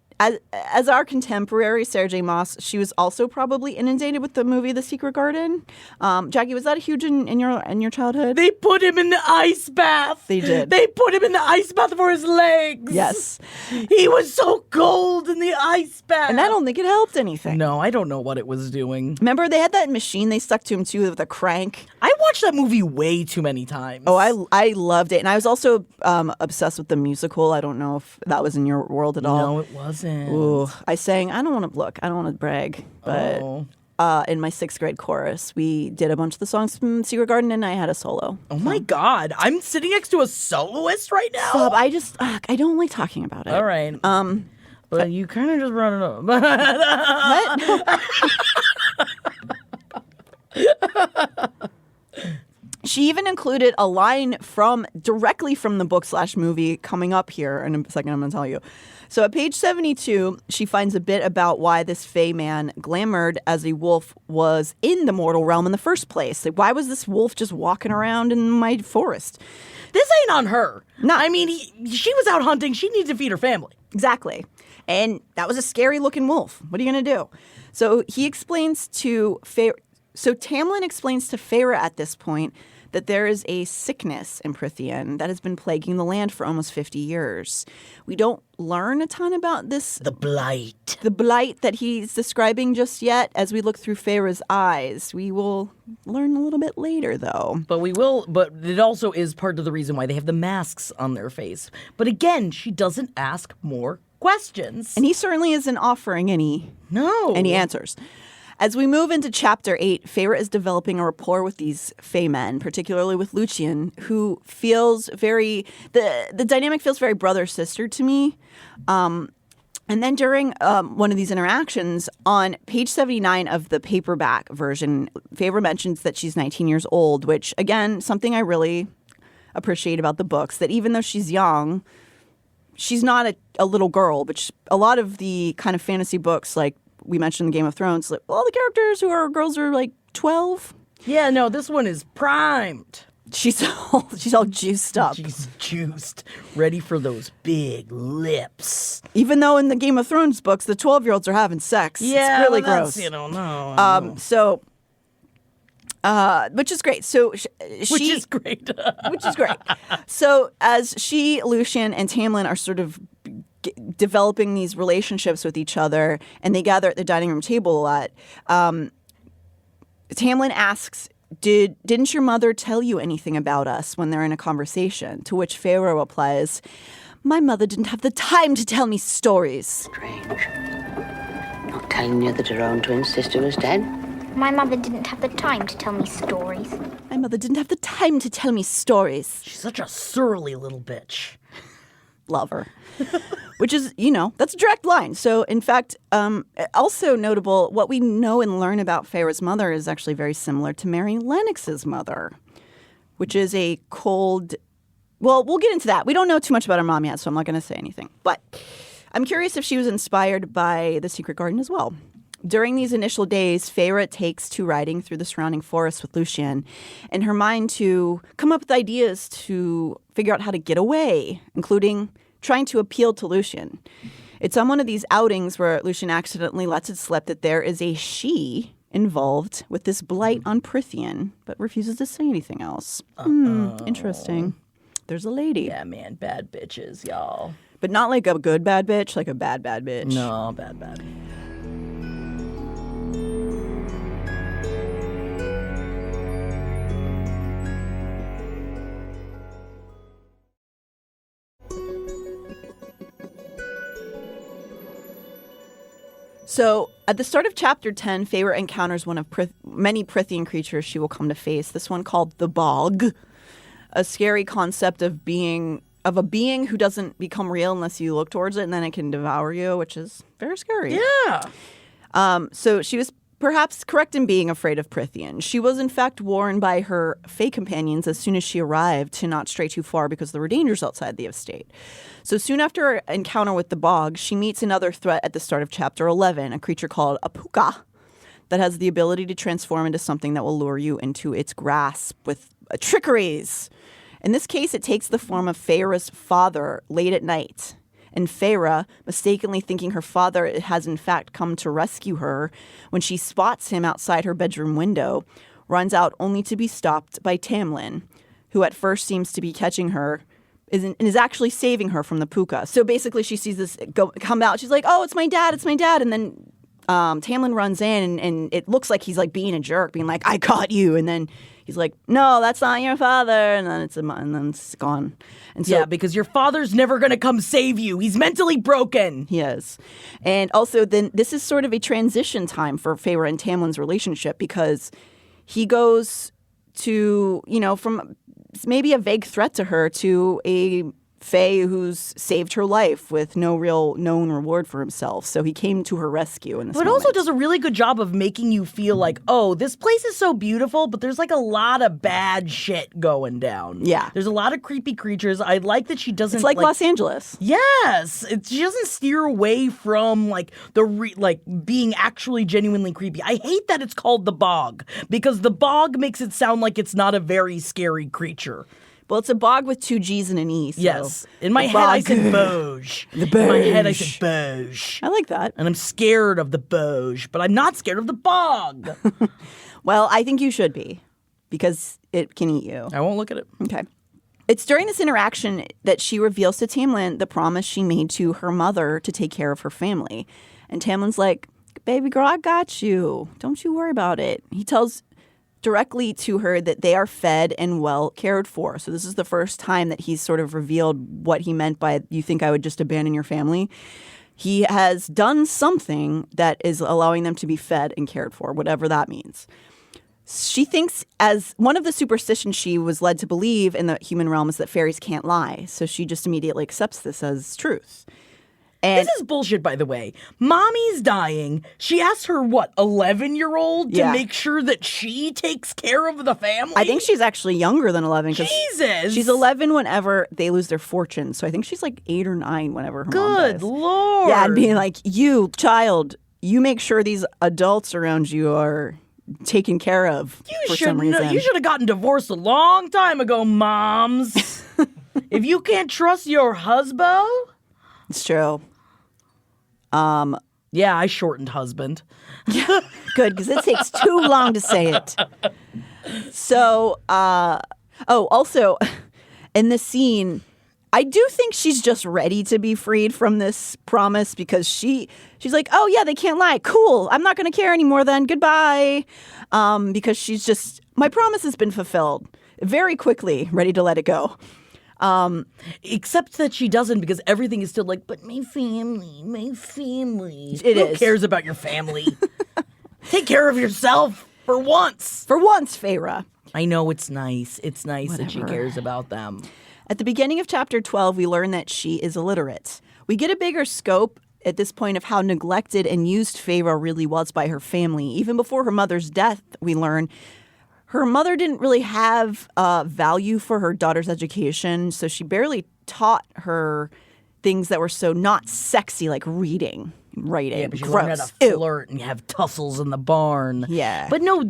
as our contemporary, Sarah J. Maas, she was also probably inundated with the movie The Secret Garden. Jackie, was that huge in your childhood? They put him in the ice bath. They did. They put him in the ice bath for his legs. Yes. He was so cold in the ice bath. And I don't think it helped anything. No, I don't know what it was doing. Remember, they had that machine they stuck to him too with a crank. I watched that movie way too many times. Oh, I loved it. And I was also obsessed with the musical. I don't know if that was in your world at all. No, it wasn't. Ooh, I sang, I don't want to brag, but Oh. in my 6th grade chorus, we did a bunch of the songs from Secret Garden and I had a solo. Oh my God. I'm sitting next to a soloist right now? Stop, I don't like talking about it. All right. But you kind of just brought it up. What? She even included a line directly from the book/movie coming up here in a second. I'm going to tell you. So at page 72, she finds a bit about why this Fey man, glamored as a wolf, was in the mortal realm in the first place. Like, why was this wolf just walking around in my forest? This ain't on her. No. I mean, she was out hunting. She needed to feed her family. Exactly. And that was a scary-looking wolf. What are you going to do? So he explains to Feyre. So Tamlin explains to Feyre at this point that there is a sickness in Prythian that has been plaguing the land for almost 50 years. We don't learn a ton about this. The blight. The blight that he's describing just yet as we look through Feyre's eyes. We will learn a little bit later, though. But it also is part of the reason why they have the masks on their face. But again, she doesn't ask more questions. And he certainly isn't offering any answers. As we move into chapter 8, Feyre is developing a rapport with these Fey men, particularly with Lucian, who feels the dynamic feels very brother-sister to me. And then during one of these interactions, on page 79 of the paperback version, Feyre mentions that she's 19 years old, which, again, something I really appreciate about the books, that even though she's young, she's not a little girl, but a lot of the kind of fantasy books, like we mentioned in Game of Thrones, like, all the characters who are girls are like 12. Yeah, no, this one is primed. She's all juiced up. She's juiced, ready for those big lips. Even though in the Game of Thrones books, the 12-year-olds are having sex. Yeah, it's really well, gross. No. So, which is great. So Which is great. which is great. So as Lucian, and Tamlin are sort of developing these relationships with each other, and they gather at the dining room table a lot, Tamlin asks, Didn't your mother tell you anything about us when they're in a conversation? To which Feyre replies, my mother didn't have the time to tell me stories. Strange. Not telling you that her own twin sister was dead? My mother didn't have the time to tell me stories. My mother didn't have the time to tell me stories. She's such a surly little bitch. Love her. Which is, that's a direct line. So, in fact, also notable, what we know and learn about Feyre's mother is actually very similar to Mary Lennox's mother, which is a cold... Well, we'll get into that. We don't know too much about her mom yet, so I'm not going to say anything. But I'm curious if she was inspired by The Secret Garden as well. During these initial days, Feyre takes to riding through the surrounding forest with Lucien in her mind to come up with ideas to figure out how to get away, including trying to appeal to Lucien. It's on one of these outings where Lucien accidentally lets it slip that there is a she involved with this blight on Prythian, but refuses to say anything else. Interesting. There's a lady. Yeah, man, bad bitches, y'all. But not like a good bad bitch, like a bad bitch. No, bad. So, at the start of Chapter 10, Feyre encounters one of many Prythian creatures she will come to face, this one called the Bog, a scary concept of a being who doesn't become real unless you look towards it, and then it can devour you, which is very scary. Yeah. So she was perhaps correct in being afraid of Prythian. She was, in fact, warned by her Fey companions as soon as she arrived to not stray too far because there were dangers outside the estate. So soon after her encounter with the Bog, she meets another threat at the start of Chapter 11, a creature called a Puka that has the ability to transform into something that will lure you into its grasp with trickeries. In this case, it takes the form of Feyre's father late at night. And Feyre, mistakenly thinking her father has in fact come to rescue her, when she spots him outside her bedroom window, runs out only to be stopped by Tamlin, who at first seems to be catching her and is actually saving her from the Puka. So basically she sees this come out. She's like, oh, it's my dad. And then Tamlin runs in and it looks like he's like being a jerk, being like, I caught you. And then he's like, no, that's not your father. And then it's gone. And so, yeah, because your father's never going to come save you. He's mentally broken. He is. And also then this is sort of a transition time for Feyre and Tamlin's relationship, because he goes to, from maybe a vague threat to her to a Fae who's saved her life with no real known reward for himself. So he came to her rescue in this moment. Also does a really good job of making you feel like, oh, this place is so beautiful, but there's like a lot of bad shit going down. Yeah. There's a lot of creepy creatures. I like that she doesn't... It's like Los Angeles. Yes. She doesn't steer away from like being actually genuinely creepy. I hate that it's called the Bog, because the Bog makes it sound like it's not a very scary creature. Well, it's a bog with two G's and an E. So yes. In my head, I said Bauge. The Bauge. In my head, I said Bauge. I like that. And I'm scared of the Bauge, but I'm not scared of the Bog. Well, I think you should be, because it can eat you. I won't look at it. Okay. It's during this interaction that she reveals to Tamlin the promise she made to her mother to take care of her family. And Tamlin's like, baby girl, I got you. Don't you worry about it. He tells directly to her that they are fed and well cared for. So this is the first time that he's sort of revealed what he meant by, you think I would just abandon your family? He has done something that is allowing them to be fed and cared for, whatever that means. She thinks, as one of the superstitions she was led to believe in the human realm is that fairies can't lie. So she just immediately accepts this as truth. And This is bullshit, by the way. Mommy's dying. She asked her, 11-year-old to make sure that she takes care of the family? I think she's actually younger than 11. Jesus! She's 11 whenever they lose their fortune. So I think she's like 8 or 9 whenever her mom Good dies. Lord. Yeah, and being like, you, child, you make sure these adults around you are taken care of for some reason. You should have gotten divorced a long time ago, moms. If you can't trust your husband... It's true. Yeah, I shortened husband. Good, because it takes too long to say it. So, also, in this scene, I do think she's just ready to be freed from this promise because she's like, oh, yeah, they can't lie. Cool. I'm not going to care anymore then. Goodbye. Because she's just, my promise has been fulfilled very quickly, ready to let it go. Except that she doesn't because everything is still like, but my family. Who cares about your family? Take care of yourself for once. For once, Feyre. I know it's nice. It's nice that she cares about them. At the beginning of chapter 12, we learn that she is illiterate. We get a bigger scope at this point of how neglected and used Feyre really was by her family. Even before her mother's death, we learn her mother didn't really have value for her daughter's education, so she barely taught her things that were so not sexy, like reading and writing. Yeah, but you Gross. learn how to Ew. flirt and you have tussles in the barn. Yeah. But no,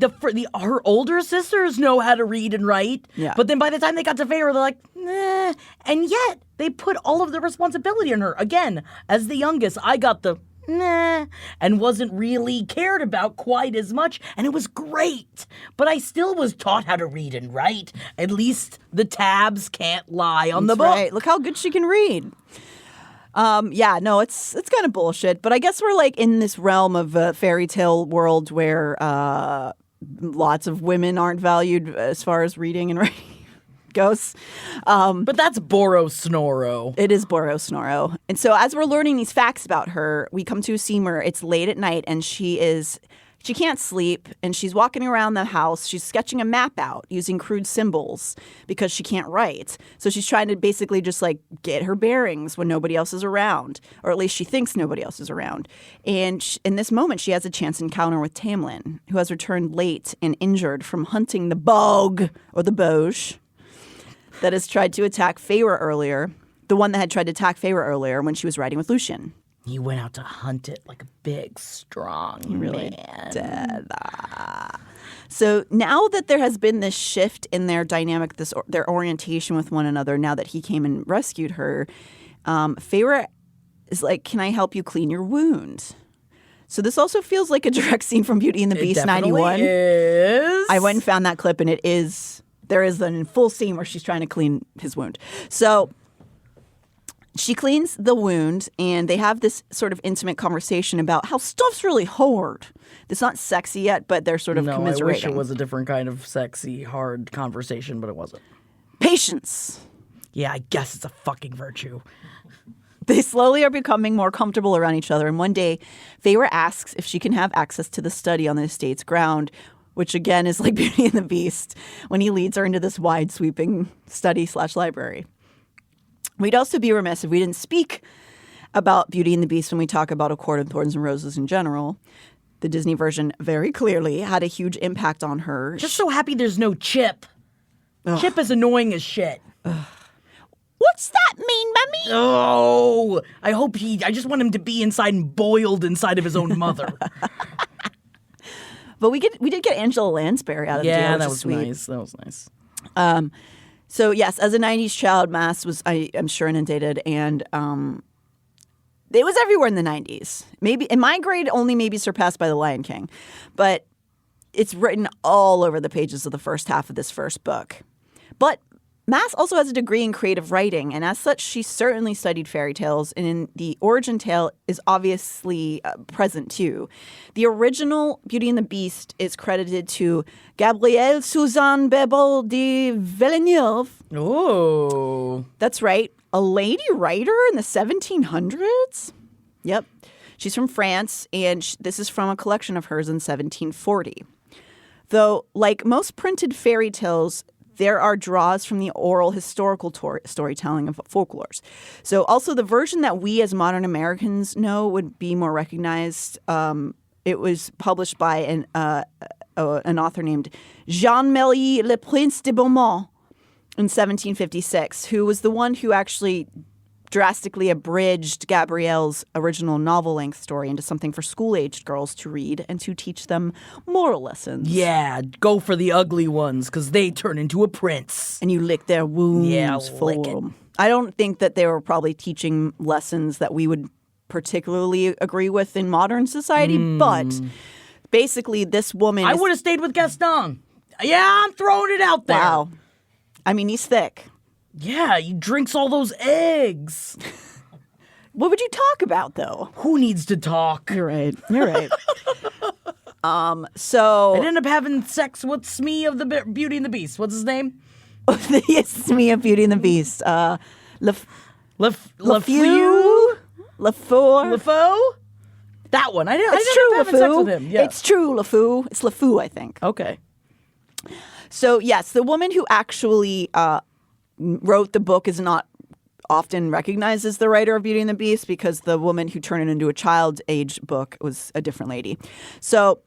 her older sisters know how to read and write. Yeah. But then by the time they got to Feyre, they're like, nah. And yet they put all of the responsibility on her. Again, as the youngest, I got the nah, and wasn't really cared about quite as much, and it was great. But I still was taught how to read and write. At least the tabs can't lie on the book. Right. Look how good she can read. It's kind of bullshit. But I guess we're like in this realm of a fairy tale world where lots of women aren't valued as far as reading and writing goes. But that's Borosnoro. It is Borosnoro. And so as we're learning these facts about her, we come to a scene where it's late at night and she can't sleep and she's walking around the house. She's sketching a map out using crude symbols because she can't write. So she's trying to basically just like get her bearings when nobody else is around, or at least she thinks nobody else is around. And in this moment, she has a chance encounter with Tamlin, who has returned late and injured from hunting the bog or the Boge that has tried to attack Feyre earlier, the one that had tried to attack Feyre earlier when she was riding with Lucien. He went out to hunt it like a big, strong man. Did. So now that there has been this shift in their dynamic, their orientation with one another, now that he came and rescued her, Feyre is like, can I help you clean your wound? So this also feels like a direct scene from Beauty and the Beast 91. Is. I went and found that clip, and there is a full scene where she's trying to clean his wound. So she cleans the wound, and they have this sort of intimate conversation about how stuff's really hard. It's not sexy yet, but they're sort of commiserating. I wish it was a different kind of sexy, hard conversation, but it wasn't. Patience. Yeah, I guess it's a fucking virtue. They slowly are becoming more comfortable around each other, and one day, Feyre asks if she can have access to the study on the estate's ground, which again is like Beauty and the Beast, when he leads her into this wide-sweeping study/library. We'd also be remiss if we didn't speak about Beauty and the Beast when we talk about A Court of Thorns and Roses in general. The Disney version very clearly had a huge impact on her. Just so happy there's no Chip. Ugh. Chip is annoying as shit. Ugh. What's that mean, Mummy? Oh, I just want him to be inside and boiled inside of his own mother. But we did get Angela Lansbury out of jail. Yeah, that was nice. That was nice. So yes, as a 90s child, Maas was, I'm sure, inundated, and it was everywhere in the 90s. Maybe in my grade, only maybe surpassed by The Lion King, but it's written all over the pages of the first half of this first book. But Maas also has a degree in creative writing, and as such, she certainly studied fairy tales, and the origin tale is obviously present too. The original Beauty and the Beast is credited to Gabrielle Suzanne Bebel de Villeneuve. Oh. That's right. A lady writer in the 1700s? Yep. She's from France, and this is from a collection of hers in 1740. Though, like most printed fairy tales, there are draws from the oral historical storytelling of folklores. So also the version that we as modern Americans know would be more recognized. It was published by an author named Jean-Marie Le Prince de Beaumont in 1756, who was the one who actually drastically abridged Gabrielle's original novel-length story into something for school-aged girls to read and to teach them moral lessons. Yeah, go for the ugly ones because they turn into a prince. And you lick their wounds for lick it. them. I don't think that they were probably teaching lessons that we would particularly agree with in modern society, but basically this woman I would have stayed with Gaston. Yeah, I'm throwing it out there. Wow. I mean, he's thick. Yeah, he drinks all those eggs. What would you talk about, though? Who needs to talk? You're right. You're right. So I'd end up having sex with Smee of the Beauty and the Beast. What's his name? it's me of Beauty and the Beast. LeFou? LeFou? That one. I didn't It's end true, up having sex with LeFou. him. Yeah. It's true, LeFou. It's LeFou, I think. Okay. So, yes, the woman who actually wrote the book is not often recognized as the writer of Beauty and the Beast because the woman who turned it into a child age book was a different lady. So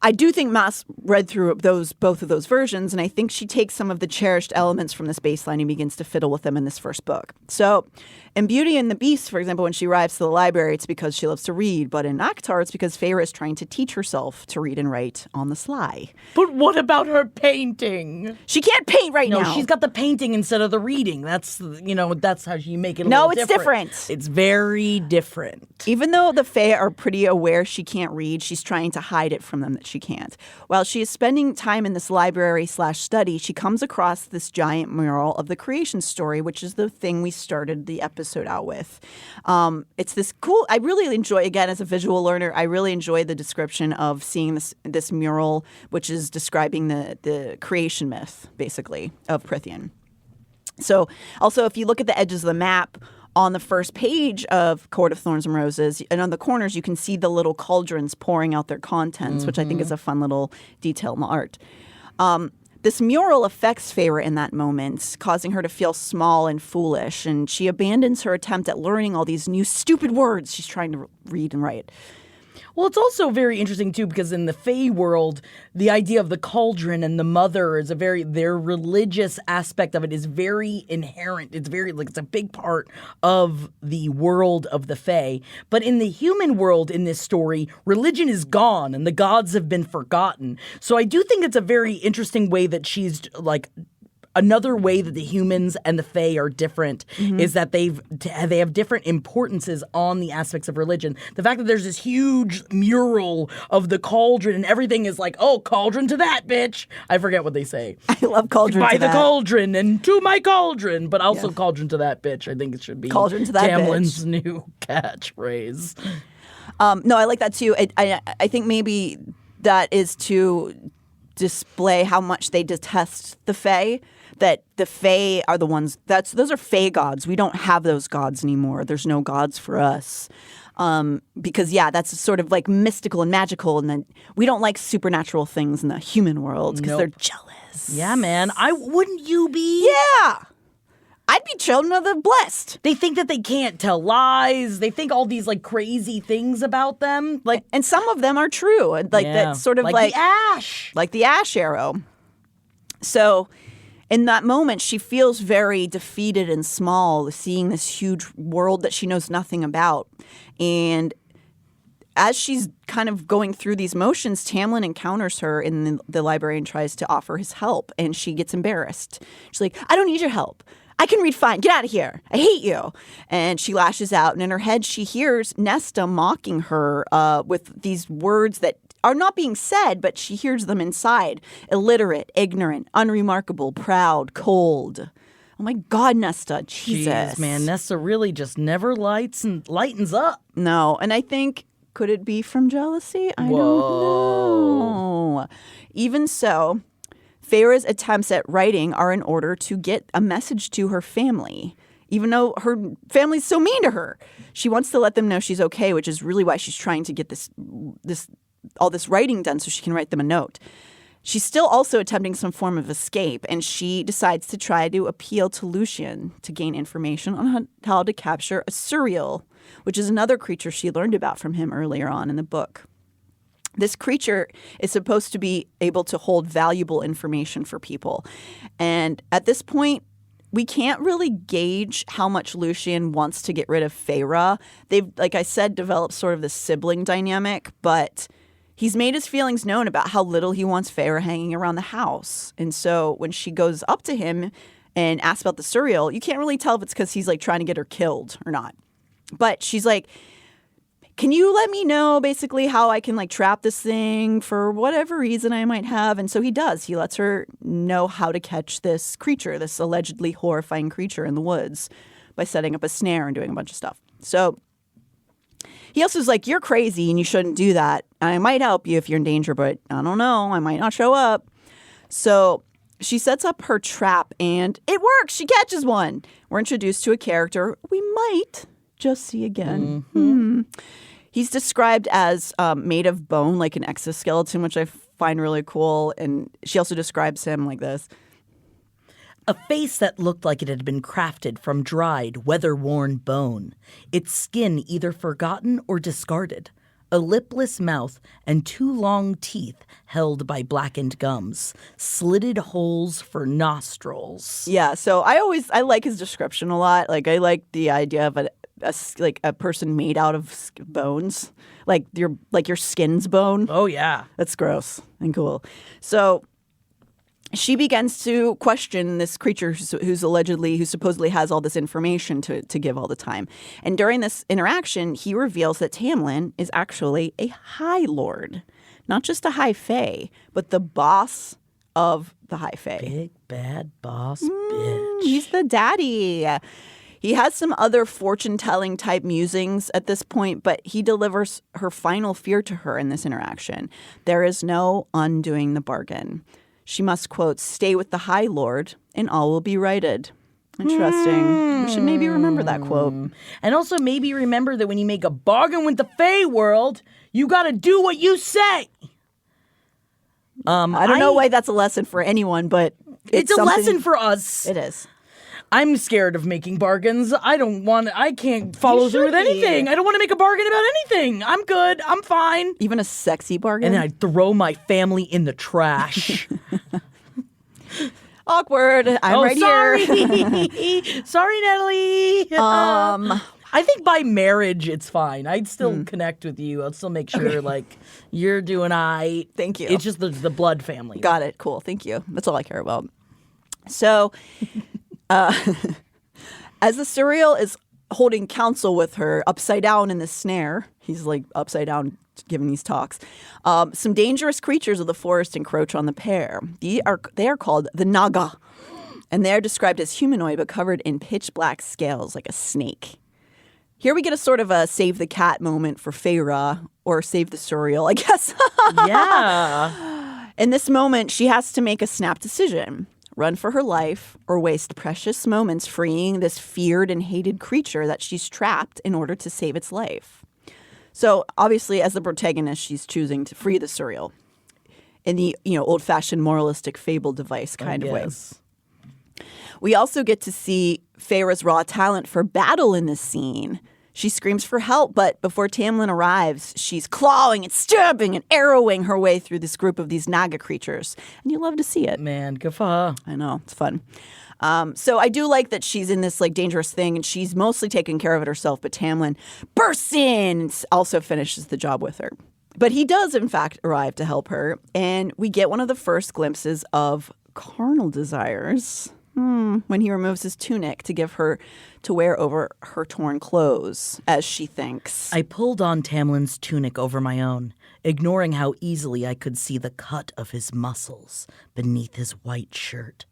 I do think Maas read through both of those versions, and I think she takes some of the cherished elements from this baseline and begins to fiddle with them in this first book. So in Beauty and the Beast, for example, when she arrives to the library, it's because she loves to read. But in Akhtar, it's because Feyre is trying to teach herself to read and write on the sly. But what about her painting? She can't paint right No, now. she's got the painting instead of the reading. That's how you make it a No, little it's different. It's very different. Even though the Fae are pretty aware she can't read, she's trying to hide it from them that she can't. While she is spending time in this library/study, she comes across this giant mural of the creation story, which is the thing we started the episode out with. It's this cool, I really enjoy, again, as a visual learner, I really enjoy the description of seeing this mural, which is describing the creation myth, basically, of Prythian. So also, if you look at the edges of the map, on the first page of Court of Thorns and Roses, and on the corners, you can see the little cauldrons pouring out their contents, which I think is a fun little detail in the art. This mural affects Feyre in that moment, causing her to feel small and foolish, and she abandons her attempt at learning all these new stupid words she's trying to read and write. Well, it's also very interesting, too, because in the Fae world, the idea of the cauldron and the mother is their religious aspect of it is very inherent. It's it's a big part of the world of the Fae. But in the human world in this story, religion is gone and the gods have been forgotten. So I do think it's a very interesting way that she's another way that the humans and the Fae are different is that they have different importances on the aspects of religion. The fact that there's this huge mural of the cauldron and everything is like, oh, cauldron to that, bitch. I forget what they say. I love cauldron By to the that. cauldron and to my cauldron, but also cauldron to that, bitch. I think it should be Cauldron to that, Tamlin's new catchphrase. No, I like that too. I think maybe that is to display how much they detest the Fae. That the Fae are the ones those are Fae gods. We don't have those gods anymore. There's no gods for us. Because that's sort of like mystical and magical, and then we don't like supernatural things in the human world because they're jealous. Yeah, man. Wouldn't you be? Yeah. I'd be children of the blessed. They think that they can't tell lies. They think all these crazy things about them. And some of them are true. That's sort of like the ash. Like the ash arrow. So in that moment, she feels very defeated and small, seeing this huge world that she knows nothing about. And as she's kind of going through these motions, Tamlin encounters her in the library and tries to offer his help. And she gets embarrassed. She's like, I don't need your help. I can read fine. Get out of here. I hate you. And she lashes out. And in her head, she hears Nesta mocking her with these words that are not being said, but she hears them inside. Illiterate, ignorant, unremarkable, proud, cold. Oh my God, Nesta. Jesus. Jeez, man. Nesta really just never lightens up. No. And I think, could it be from jealousy? I don't know. Even so, Feyre's attempts at writing are in order to get a message to her family. Even though her family's so mean to her, she wants to let them know she's okay, which is really why she's trying to get all this writing done so she can write them a note. She's still also attempting some form of escape, and she decides to try to appeal to Lucien to gain information on how to capture a surreal, which is another creature she learned about from him earlier on in the book. This creature is supposed to be able to hold valuable information for people. And at this point, we can't really gauge how much Lucien wants to get rid of Feyre. They've, like I said, developed sort of this sibling dynamic, but he's made his feelings known about how little he wants Feyre hanging around the house. And so when she goes up to him and asks about the surreal, you can't really tell if it's because he's like trying to get her killed or not. But she's like, can you let me know basically how I can like trap this thing for whatever reason I might have? And so he does. He lets her know how to catch this creature, this allegedly horrifying creature in the woods, by setting up a snare and doing a bunch of stuff. So he also is like, you're crazy and you shouldn't do that. I might help you if you're in danger, but I don't know. I might not show up. So she sets up her trap and it works. She catches one. We're introduced to a character we might just see again. He's described as made of bone, like an exoskeleton, which I find really cool. And she also describes him like this. A face that looked like it had been crafted from dried, weather-worn bone. Its skin either forgotten or discarded. A lipless mouth and 2 long teeth held by blackened gums. Slitted holes for nostrils. Yeah, so I like his description a lot. Like I like the idea of a person made out of bones, like your skin's bone. Oh yeah, that's gross and cool. So she begins to question this creature who supposedly has all this information to give all the time. And during this interaction, he reveals that Tamlin is actually a High Lord, not just a High Fae, but the boss of the High Fae. Big bad boss bitch. He's the daddy. He has some other fortune-telling type musings at this point, but he delivers her final fear to her in this interaction. There is no undoing the bargain. She must, quote, stay with the High Lord and all will be righted. Interesting. We should maybe remember that quote. And also maybe remember that when you make a bargain with the Fae world, you got to do what you say. I don't know why that's a lesson for anyone, but it's a lesson for us. It is. I'm scared of making bargains. I can't follow through with anything. I don't want to make a bargain about anything. I'm good. I'm fine. Even a sexy bargain? And then I throw my family in the trash. Awkward. I'm right here. Sorry, Natalie. I think by marriage, it's fine. I'd still connect with you. I'll still make sure, like, you're doing Thank you. It's just the blood family. Got it. Cool. Thank you. That's all I care about. So... as the surreal is holding counsel with her upside down in the snare, he's like upside down giving these talks. Some dangerous creatures of the forest encroach on the pair. They are called the Naga, and they are described as humanoid but covered in pitch black scales like a snake. Here we get a sort of a save the cat moment for Feyre, or save the surreal, I guess. Yeah. In this moment, she has to make a snap decision. Run for her life, or waste precious moments freeing this feared and hated creature that she's trapped in order to save its life. So obviously, as the protagonist, she's choosing to free the surreal in the old-fashioned moralistic fable device kind of way. We also get to see Feyre's raw talent for battle in this scene. She screams for help, but before Tamlin arrives, she's clawing and stabbing and arrowing her way through this group of these Naga creatures. And you love to see it. Man, good for her. I know. It's fun. So I do like that she's in this like dangerous thing, and she's mostly taking care of it herself, but Tamlin bursts in and also finishes the job with her. But he does, in fact, arrive to help her, and we get one of the first glimpses of carnal desires. When he removes his tunic to give her to wear over her torn clothes, as she thinks. I pulled on Tamlin's tunic over my own, ignoring how easily I could see the cut of his muscles beneath his white shirt,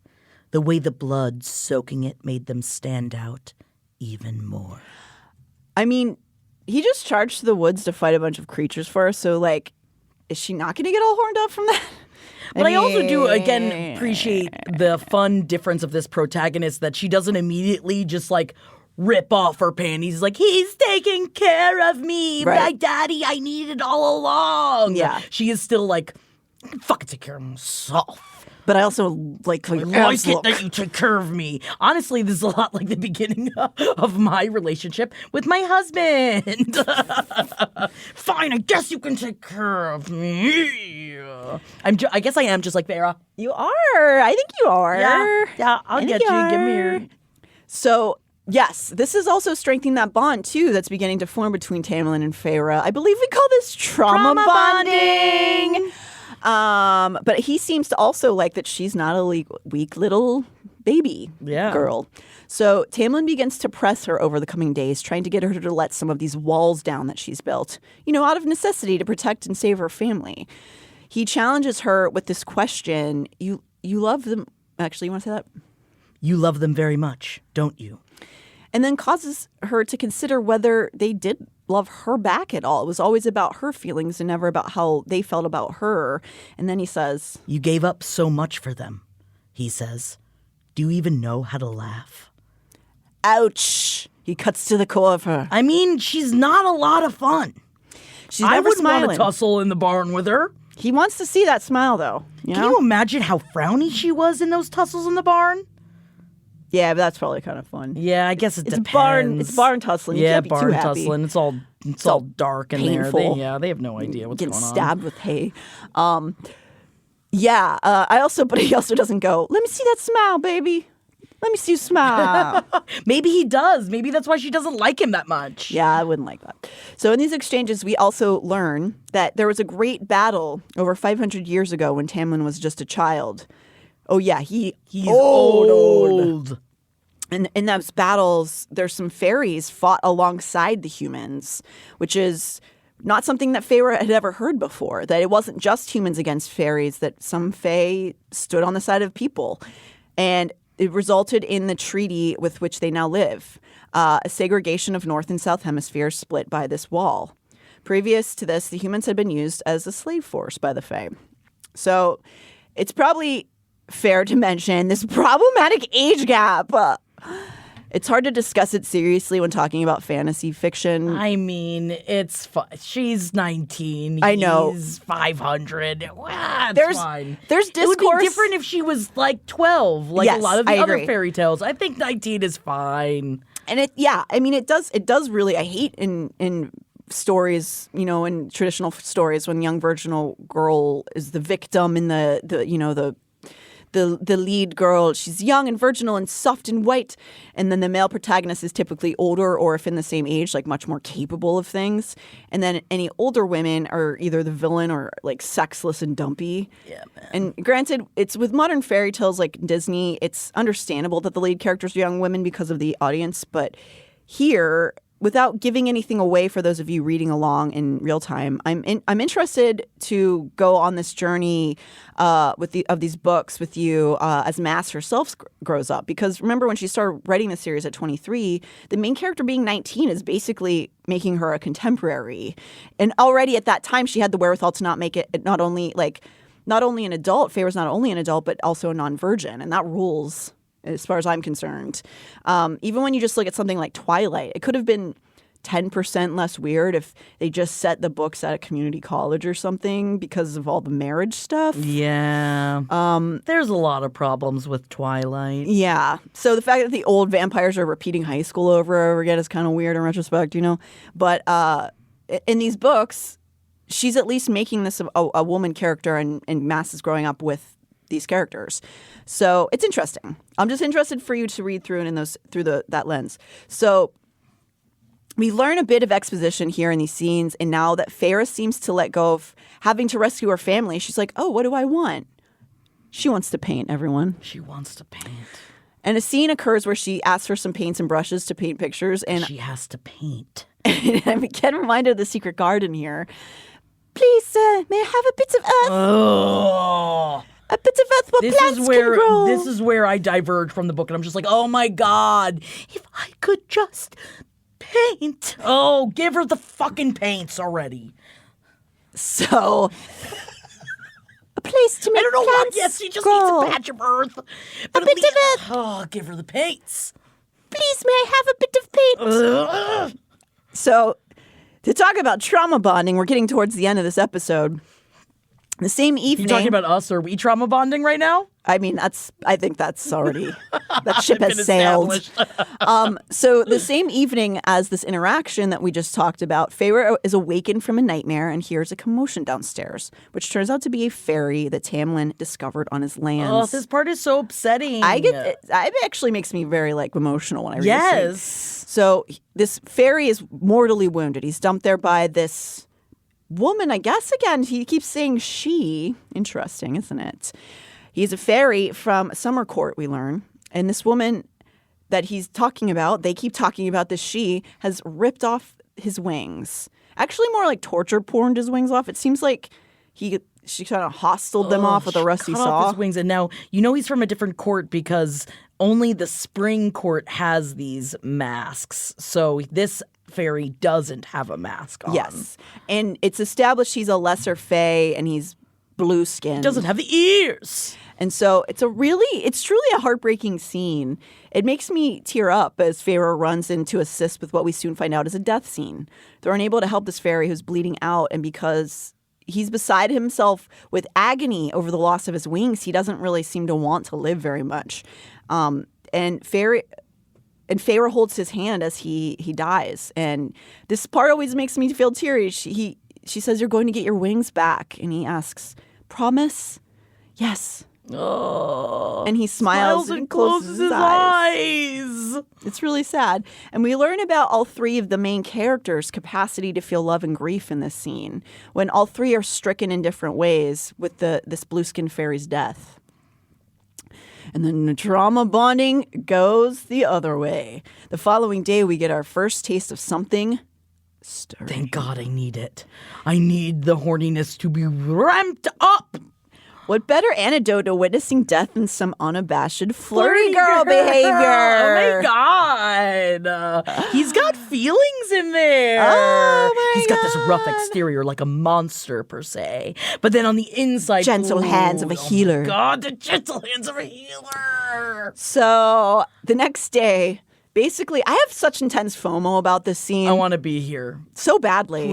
the way the blood soaking it made them stand out even more. I mean, he just charged to the woods to fight a bunch of creatures for her, so, like, is she not going to get all horned up from that? But I also do, again, appreciate the fun difference of this protagonist, that she doesn't immediately just, like, rip off her panties. Like, he's taking care of me. Right. My daddy, I needed all along. Yeah. She is still, like, I can fucking take care of myself. But I also like how your I abs like look. it that you take care of me. Honestly, this is a lot like the beginning of my relationship with my husband. Fine, I guess you can take care of me. I guess I am just like Feyre. You are. I think you are. Yeah, I'll I get think you. you Give me are. your... So, yes, this is also strengthening that bond, too, that's beginning to form between Tamlin and Feyre. I believe we call this trauma bonding. But he seems to also like that she's not a weak little baby girl. So Tamlin begins to press her over the coming days, trying to get her to let some of these walls down that she's built, out of necessity to protect and save her family. He challenges her with this question, you love them... Actually, you want to say that? You love them very much, don't you? And then causes her to consider whether they did love her back at all. It was always about her feelings and never about how they felt about her. And then he says, You gave up so much for them, he says. Do you even know how to laugh? ouch. He cuts to the core of her. I mean, she's not a lot of fun. She's I never wouldn't want smiling. to tussle in the barn with her. He wants to see that smile, though. You Can know? you imagine how frowny she was in those tussles in the barn? Yeah, but that's probably kind of fun. Yeah, I guess it It's depends. It's barn tussling. You Yeah, can't be barn too happy. tussling. It's all dark in painful. there. They have no idea what's Getting going on. stabbed with hay. But he also doesn't go, let me see that smile, baby. Let me see you smile. Maybe he does. Maybe that's why she doesn't like him that much. Yeah, I wouldn't like that. So in these exchanges, we also learn that there was a great battle over 500 years ago when Tamlin was just a child. Oh, yeah, he's old. And in those battles, there's some fairies fought alongside the humans, which is not something that Feyre had ever heard before, that it wasn't just humans against fairies, that some fae stood on the side of people. And it resulted in the treaty with which they now live, a segregation of North and South hemispheres split by this wall. Previous to this, the humans had been used as a slave force by the fae. So it's probably fair to mention this problematic age gap. It's hard to discuss it seriously when talking about fantasy fiction. I mean, it's she's 19. I know. He's 500. Well, There's fine. Discourse. It would be different if she was like 12, like Yes, a lot of the I other agree. fairy tales. I think 19 is fine. And it does really, I hate in stories, in traditional stories when young virginal girl is the victim in the lead girl, she's young and virginal and soft and white. And then the male protagonist is typically older or if in the same age, like much more capable of things. And then any older women are either the villain or like sexless and dumpy. Yeah, man. And granted, it's with modern fairy tales like Disney, it's understandable that the lead characters are young women because of the audience. But here, without giving anything away for those of you reading along in real time, I'm interested to go on this journey of these books with you as Maas herself grows up. Because remember, when she started writing the series at 23, the main character being 19 is basically making her a contemporary. And already at that time, she had the wherewithal to not make it not only an adult. Feyre's not only an adult, but also a non-virgin, and that rules. As far as I'm concerned. Even when you just look at something like Twilight, it could have been 10% less weird if they just set the books at a community college or something because of all the marriage stuff. Yeah. There's a lot of problems with Twilight. Yeah. So the fact that the old vampires are repeating high school over and over again is kind of weird in retrospect, But in these books, she's at least making this a woman character, and Maas is growing up with these characters. So it's interesting. I'm just interested for you to read through it through that lens. So we learn a bit of exposition here in these scenes, and now that Feyre seems to let go of having to rescue her family, she's like, oh, what do I want? She wants to paint, everyone. She wants to paint. And a scene occurs where she asks for some paints and brushes to paint pictures, and She has to paint. and I'm again reminded of the secret garden here. Please, sir, may I have a bit of earth? Oh. A bit of earth where plants can grow. This is where I diverge from the book, and I'm just like, oh my God, if I could just paint. Oh, give her the fucking paints already. So, a place to make I don't know why. plants Yes, she just grow. needs a patch of earth. But A bit of earth. Oh, give her the paints. Please, may I have a bit of paint? Ugh. So, to talk about trauma bonding, we're getting towards the end of this episode. The same You evening. talking about us? Or are we trauma bonding right now? I mean, I think that's already, that ship has Been sailed. established. So the same evening as this interaction that we just talked about, Feyre is awakened from a nightmare and hears a commotion downstairs, which turns out to be a fairy that Tamlin discovered on his Oh, lands. this part is so upsetting. It actually makes me very emotional when I read this scene. Yes. So this fairy is mortally wounded. He's dumped there by this woman, I guess. Again, he keeps saying she. Interesting, isn't it? He's a fairy from Summer Court, we learn. And this woman that he's talking about, they keep talking about this she, has ripped off his wings. Actually, more like torture porned his wings off. It seems like she kind of hostiled them off with a rusty cut saw. off his wings, and now he's from a different court because only the spring court has these masks. So this fairy doesn't have a mask on. Yes. And it's established he's a lesser fae and he's blue skinned. Doesn't have the ears. And so it's truly a heartbreaking scene. It makes me tear up as Feyre runs in to assist with what we soon find out is a death scene. They're unable to help this fairy who's bleeding out, and because he's beside himself with agony over the loss of his wings, he doesn't really seem to want to live very much. And Feyre holds his hand as he dies. And this part always makes me feel teary. She says, "You're going to get your wings back." And he asks, "Promise?" "Yes." Oh. And he smiles and closes his eyes. It's really sad. And we learn about all three of the main characters' capacity to feel love and grief in this scene, when all three are stricken in different ways with this blue-skinned fairy's death. And then the trauma bonding goes the other way. The following day, we get our first taste of something stirring. Thank God I need it. I need the horniness to be ramped up. What better antidote to witnessing death than some unabashed flirty girl behavior? Oh my God. He's got feelings in there. Oh my He's got this rough God. exterior like a monster per se. But then on the inside, Gentle hands of a healer. Oh my God, the gentle hands of a healer. So the next day, basically, I have such intense FOMO about this scene. I want to be here. so badly.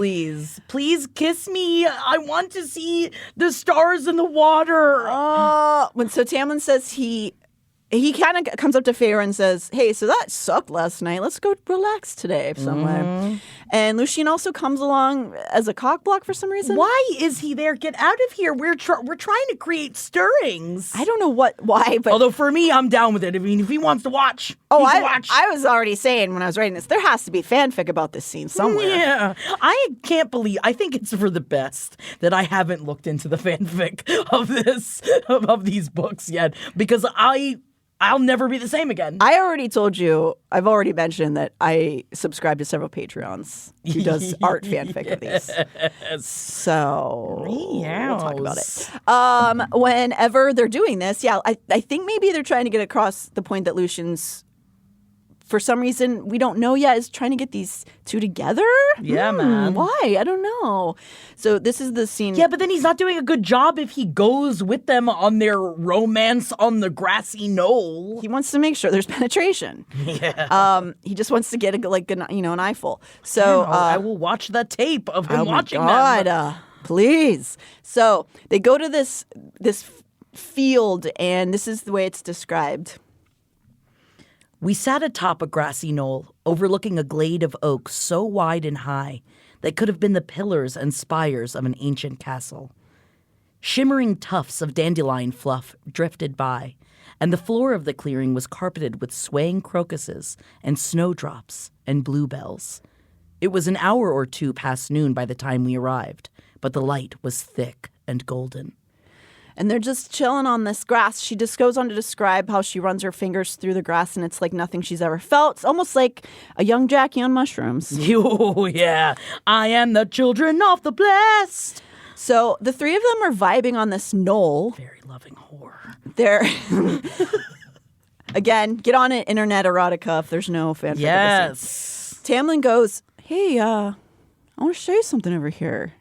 Please kiss me. I want to see the stars in the water. So Tamlin says he kind of comes up to Feyre and says, "Hey, so that sucked last night. Let's go relax today somewhere." And Lucien also comes along as a cock block for some reason. Why is he there? Get out of here. We're trying to create stirrings. I don't know why, but Although for me, I'm down with it. I mean, if he wants to watch, he can watch. I was already saying when I was writing this, there has to be fanfic about this scene somewhere. Yeah, I can't believe. I think it's for the best that I haven't looked into the fanfic of these books yet, because I'll never be the same again. I already told you, I've already mentioned that I subscribe to several Patreons who does art fanfic of these. So we'll talk about it. Whenever they're doing this, I think maybe they're trying to get across the point that Lucian's, for some reason we don't know yet, is trying to get these two together. Yeah, man. Why? I don't know. So this is the scene. Yeah, but then he's not doing a good job if he goes with them on their romance on the grassy knoll. He wants to make sure there's penetration. Yeah. He just wants to get an eyeful. So I will watch the tape of him watching my them. God, please. So they go to this field, and this is the way it's described. We sat atop a grassy knoll, overlooking a glade of oaks so wide and high that could have been the pillars and spires of an ancient castle. Shimmering tufts of dandelion fluff drifted by, and the floor of the clearing was carpeted with swaying crocuses and snowdrops and bluebells. It was an hour or two past noon by the time we arrived, but the light was thick and golden. And they're just chilling on this grass. She just goes on to describe how she runs her fingers through the grass, and it's like nothing she's ever felt. It's almost like a young Jackie on mushrooms. Oh, yeah. I am the children of the blessed. So the three of them are vibing on this knoll. Very loving whore. They're again, get on it, internet erotica if there's no fanfic. Yes. Tamlin goes, "Hey, I want to show you something over here."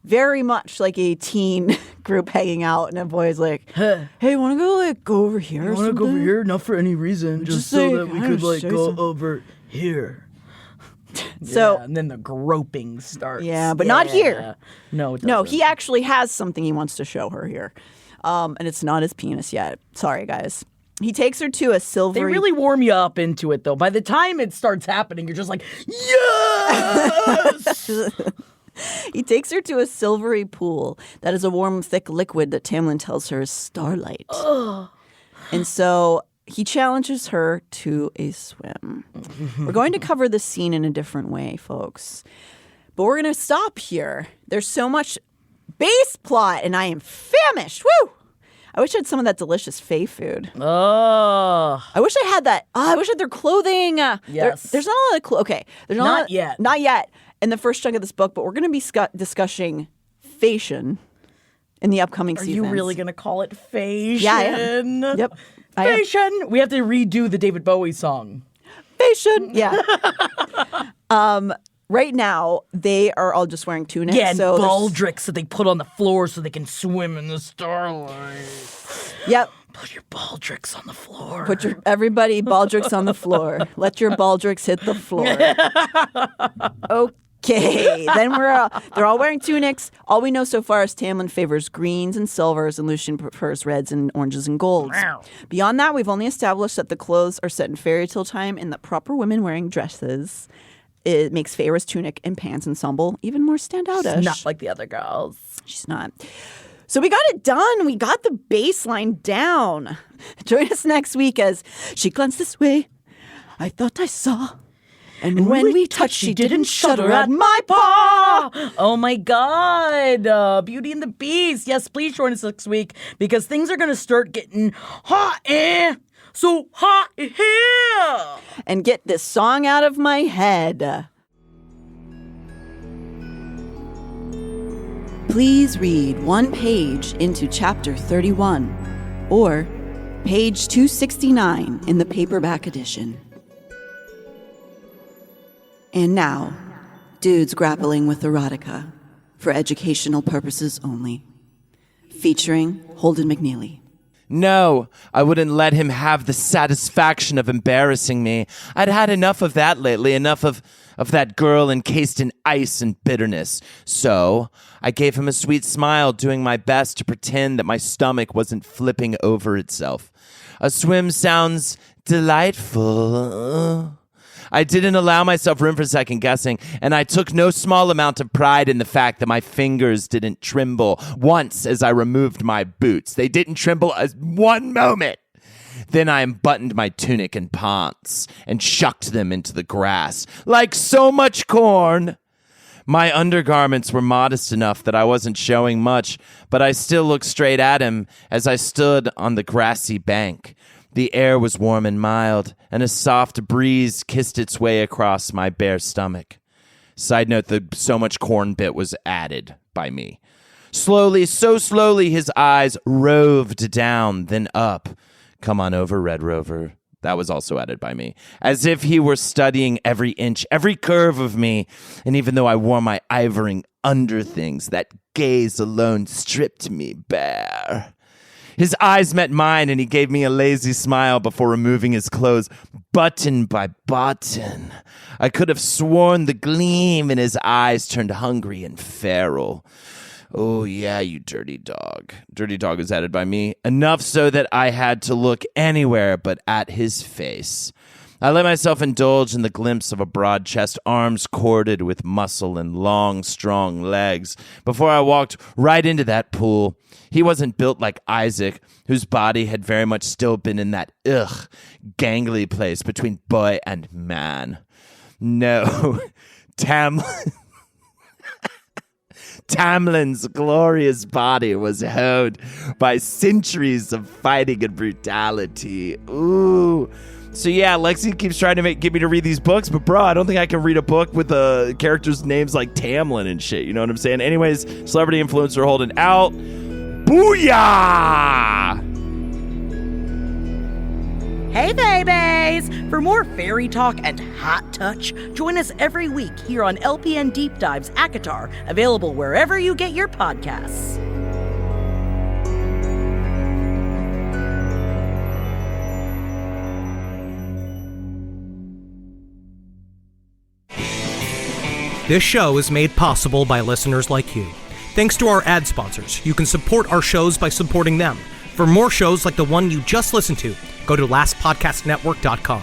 Very much like a teen group hanging out, and a boy's like, "Hey, want to go over here? I want to go over here, not for any reason, just so that we could show go you something." over here. So and then the groping starts. Yeah, but not here. No, it doesn't. No, he actually has something he wants to show her here. And it's not his penis yet. Sorry, guys. He takes her to a silvery... They really warm you up into it, though. By the time it starts happening, you're just like, yes! He takes her to a silvery pool that is a warm, thick liquid that Tamlin tells her is starlight. And so he challenges her to a swim. We're going to cover this scene in a different way, folks. But we're going to stop here. There's so much base plot, and I am famished. Woo! I wish I had some of that delicious Fae food. Oh. I wish I had that. I wish I had their clothing. Yes. There's not a lot of clothes. Okay. There's Not yet. Not yet in the first chunk of this book, but we're going to be discussing fashion in the upcoming Are seasons. you really going to call it fashion? Yeah, I am. Yep. I am. Fashion. We have to redo the David Bowie song. Fashion. Yeah. Right now, they are all just wearing tunics. Yeah, and so baldricks that they put on the floor so they can swim in the starlight. Yep. Put your baldricks on the floor. Put everybody baldricks on the floor. Let your baldricks hit the floor. Okay. Then they're all wearing tunics. All we know so far is Tamlin favors greens and silvers, and Lucien prefers reds and oranges and golds. Wow. Beyond that, we've only established that the clothes are set in fairy tale time and that proper women wearing dresses. It makes Feyre's tunic and pants ensemble even more standoutish. Not like the other girls. She's not. So we got it done. We got the baseline down. Join us next week as she glanced this way. I thought I saw. And when we touched, she didn't shudder at my paw. Oh my God. Beauty and the Beast. Yes, please join us next week because things are going to start getting hot. So hot here. And get this song out of my head. Please read one page into chapter 31 or page 269 in the paperback edition. And now, Dudes Grappling with Erotica for educational purposes only. Featuring Holden McNeely. No, I wouldn't let him have the satisfaction of embarrassing me. I'd had enough of that lately, enough of that girl encased in ice and bitterness. So I gave him a sweet smile, doing my best to pretend that my stomach wasn't flipping over itself. A swim sounds delightful. I didn't allow myself room for second guessing, and I took no small amount of pride in the fact that my fingers didn't tremble once as I removed my boots. They didn't tremble as one moment. Then I unbuttoned my tunic and pants and shucked them into the grass like so much corn. My undergarments were modest enough that I wasn't showing much, but I still looked straight at him as I stood on the grassy bank. The air was warm and mild, and a soft breeze kissed its way across my bare stomach. Side note, the so much corn bit was added by me. Slowly, so slowly, his eyes roved down, then up. Come on over, Red Rover. That was also added by me. As if he were studying every inch, every curve of me. And even though I wore my ivoring underthings, that gaze alone stripped me bare. His eyes met mine, and he gave me a lazy smile before removing his clothes, button by button. I could have sworn the gleam in his eyes turned hungry and feral. Oh, yeah, you dirty dog. Dirty dog was added by me, enough so that I had to look anywhere but at his face. I let myself indulge in the glimpse of a broad chest, arms corded with muscle and long, strong legs, before I walked right into that pool. He wasn't built like Isaac, whose body had very much still been in that gangly place between boy and man. No, Tamlin's glorious body was honed by centuries of fighting and brutality. Ooh. So yeah, Lexi keeps trying to get me to read these books, but bro, I don't think I can read a book with characters' names like Tamlin and shit. You know what I'm saying? Anyways, celebrity influencer holding out. Booyah! Hey, babies! For more fairy talk and hot touch, join us every week here on LPN Deep Dives ACOTAR, available wherever you get your podcasts. This show is made possible by listeners like you. Thanks to our ad sponsors. You can support our shows by supporting them. For more shows like the one you just listened to, go to lastpodcastnetwork.com.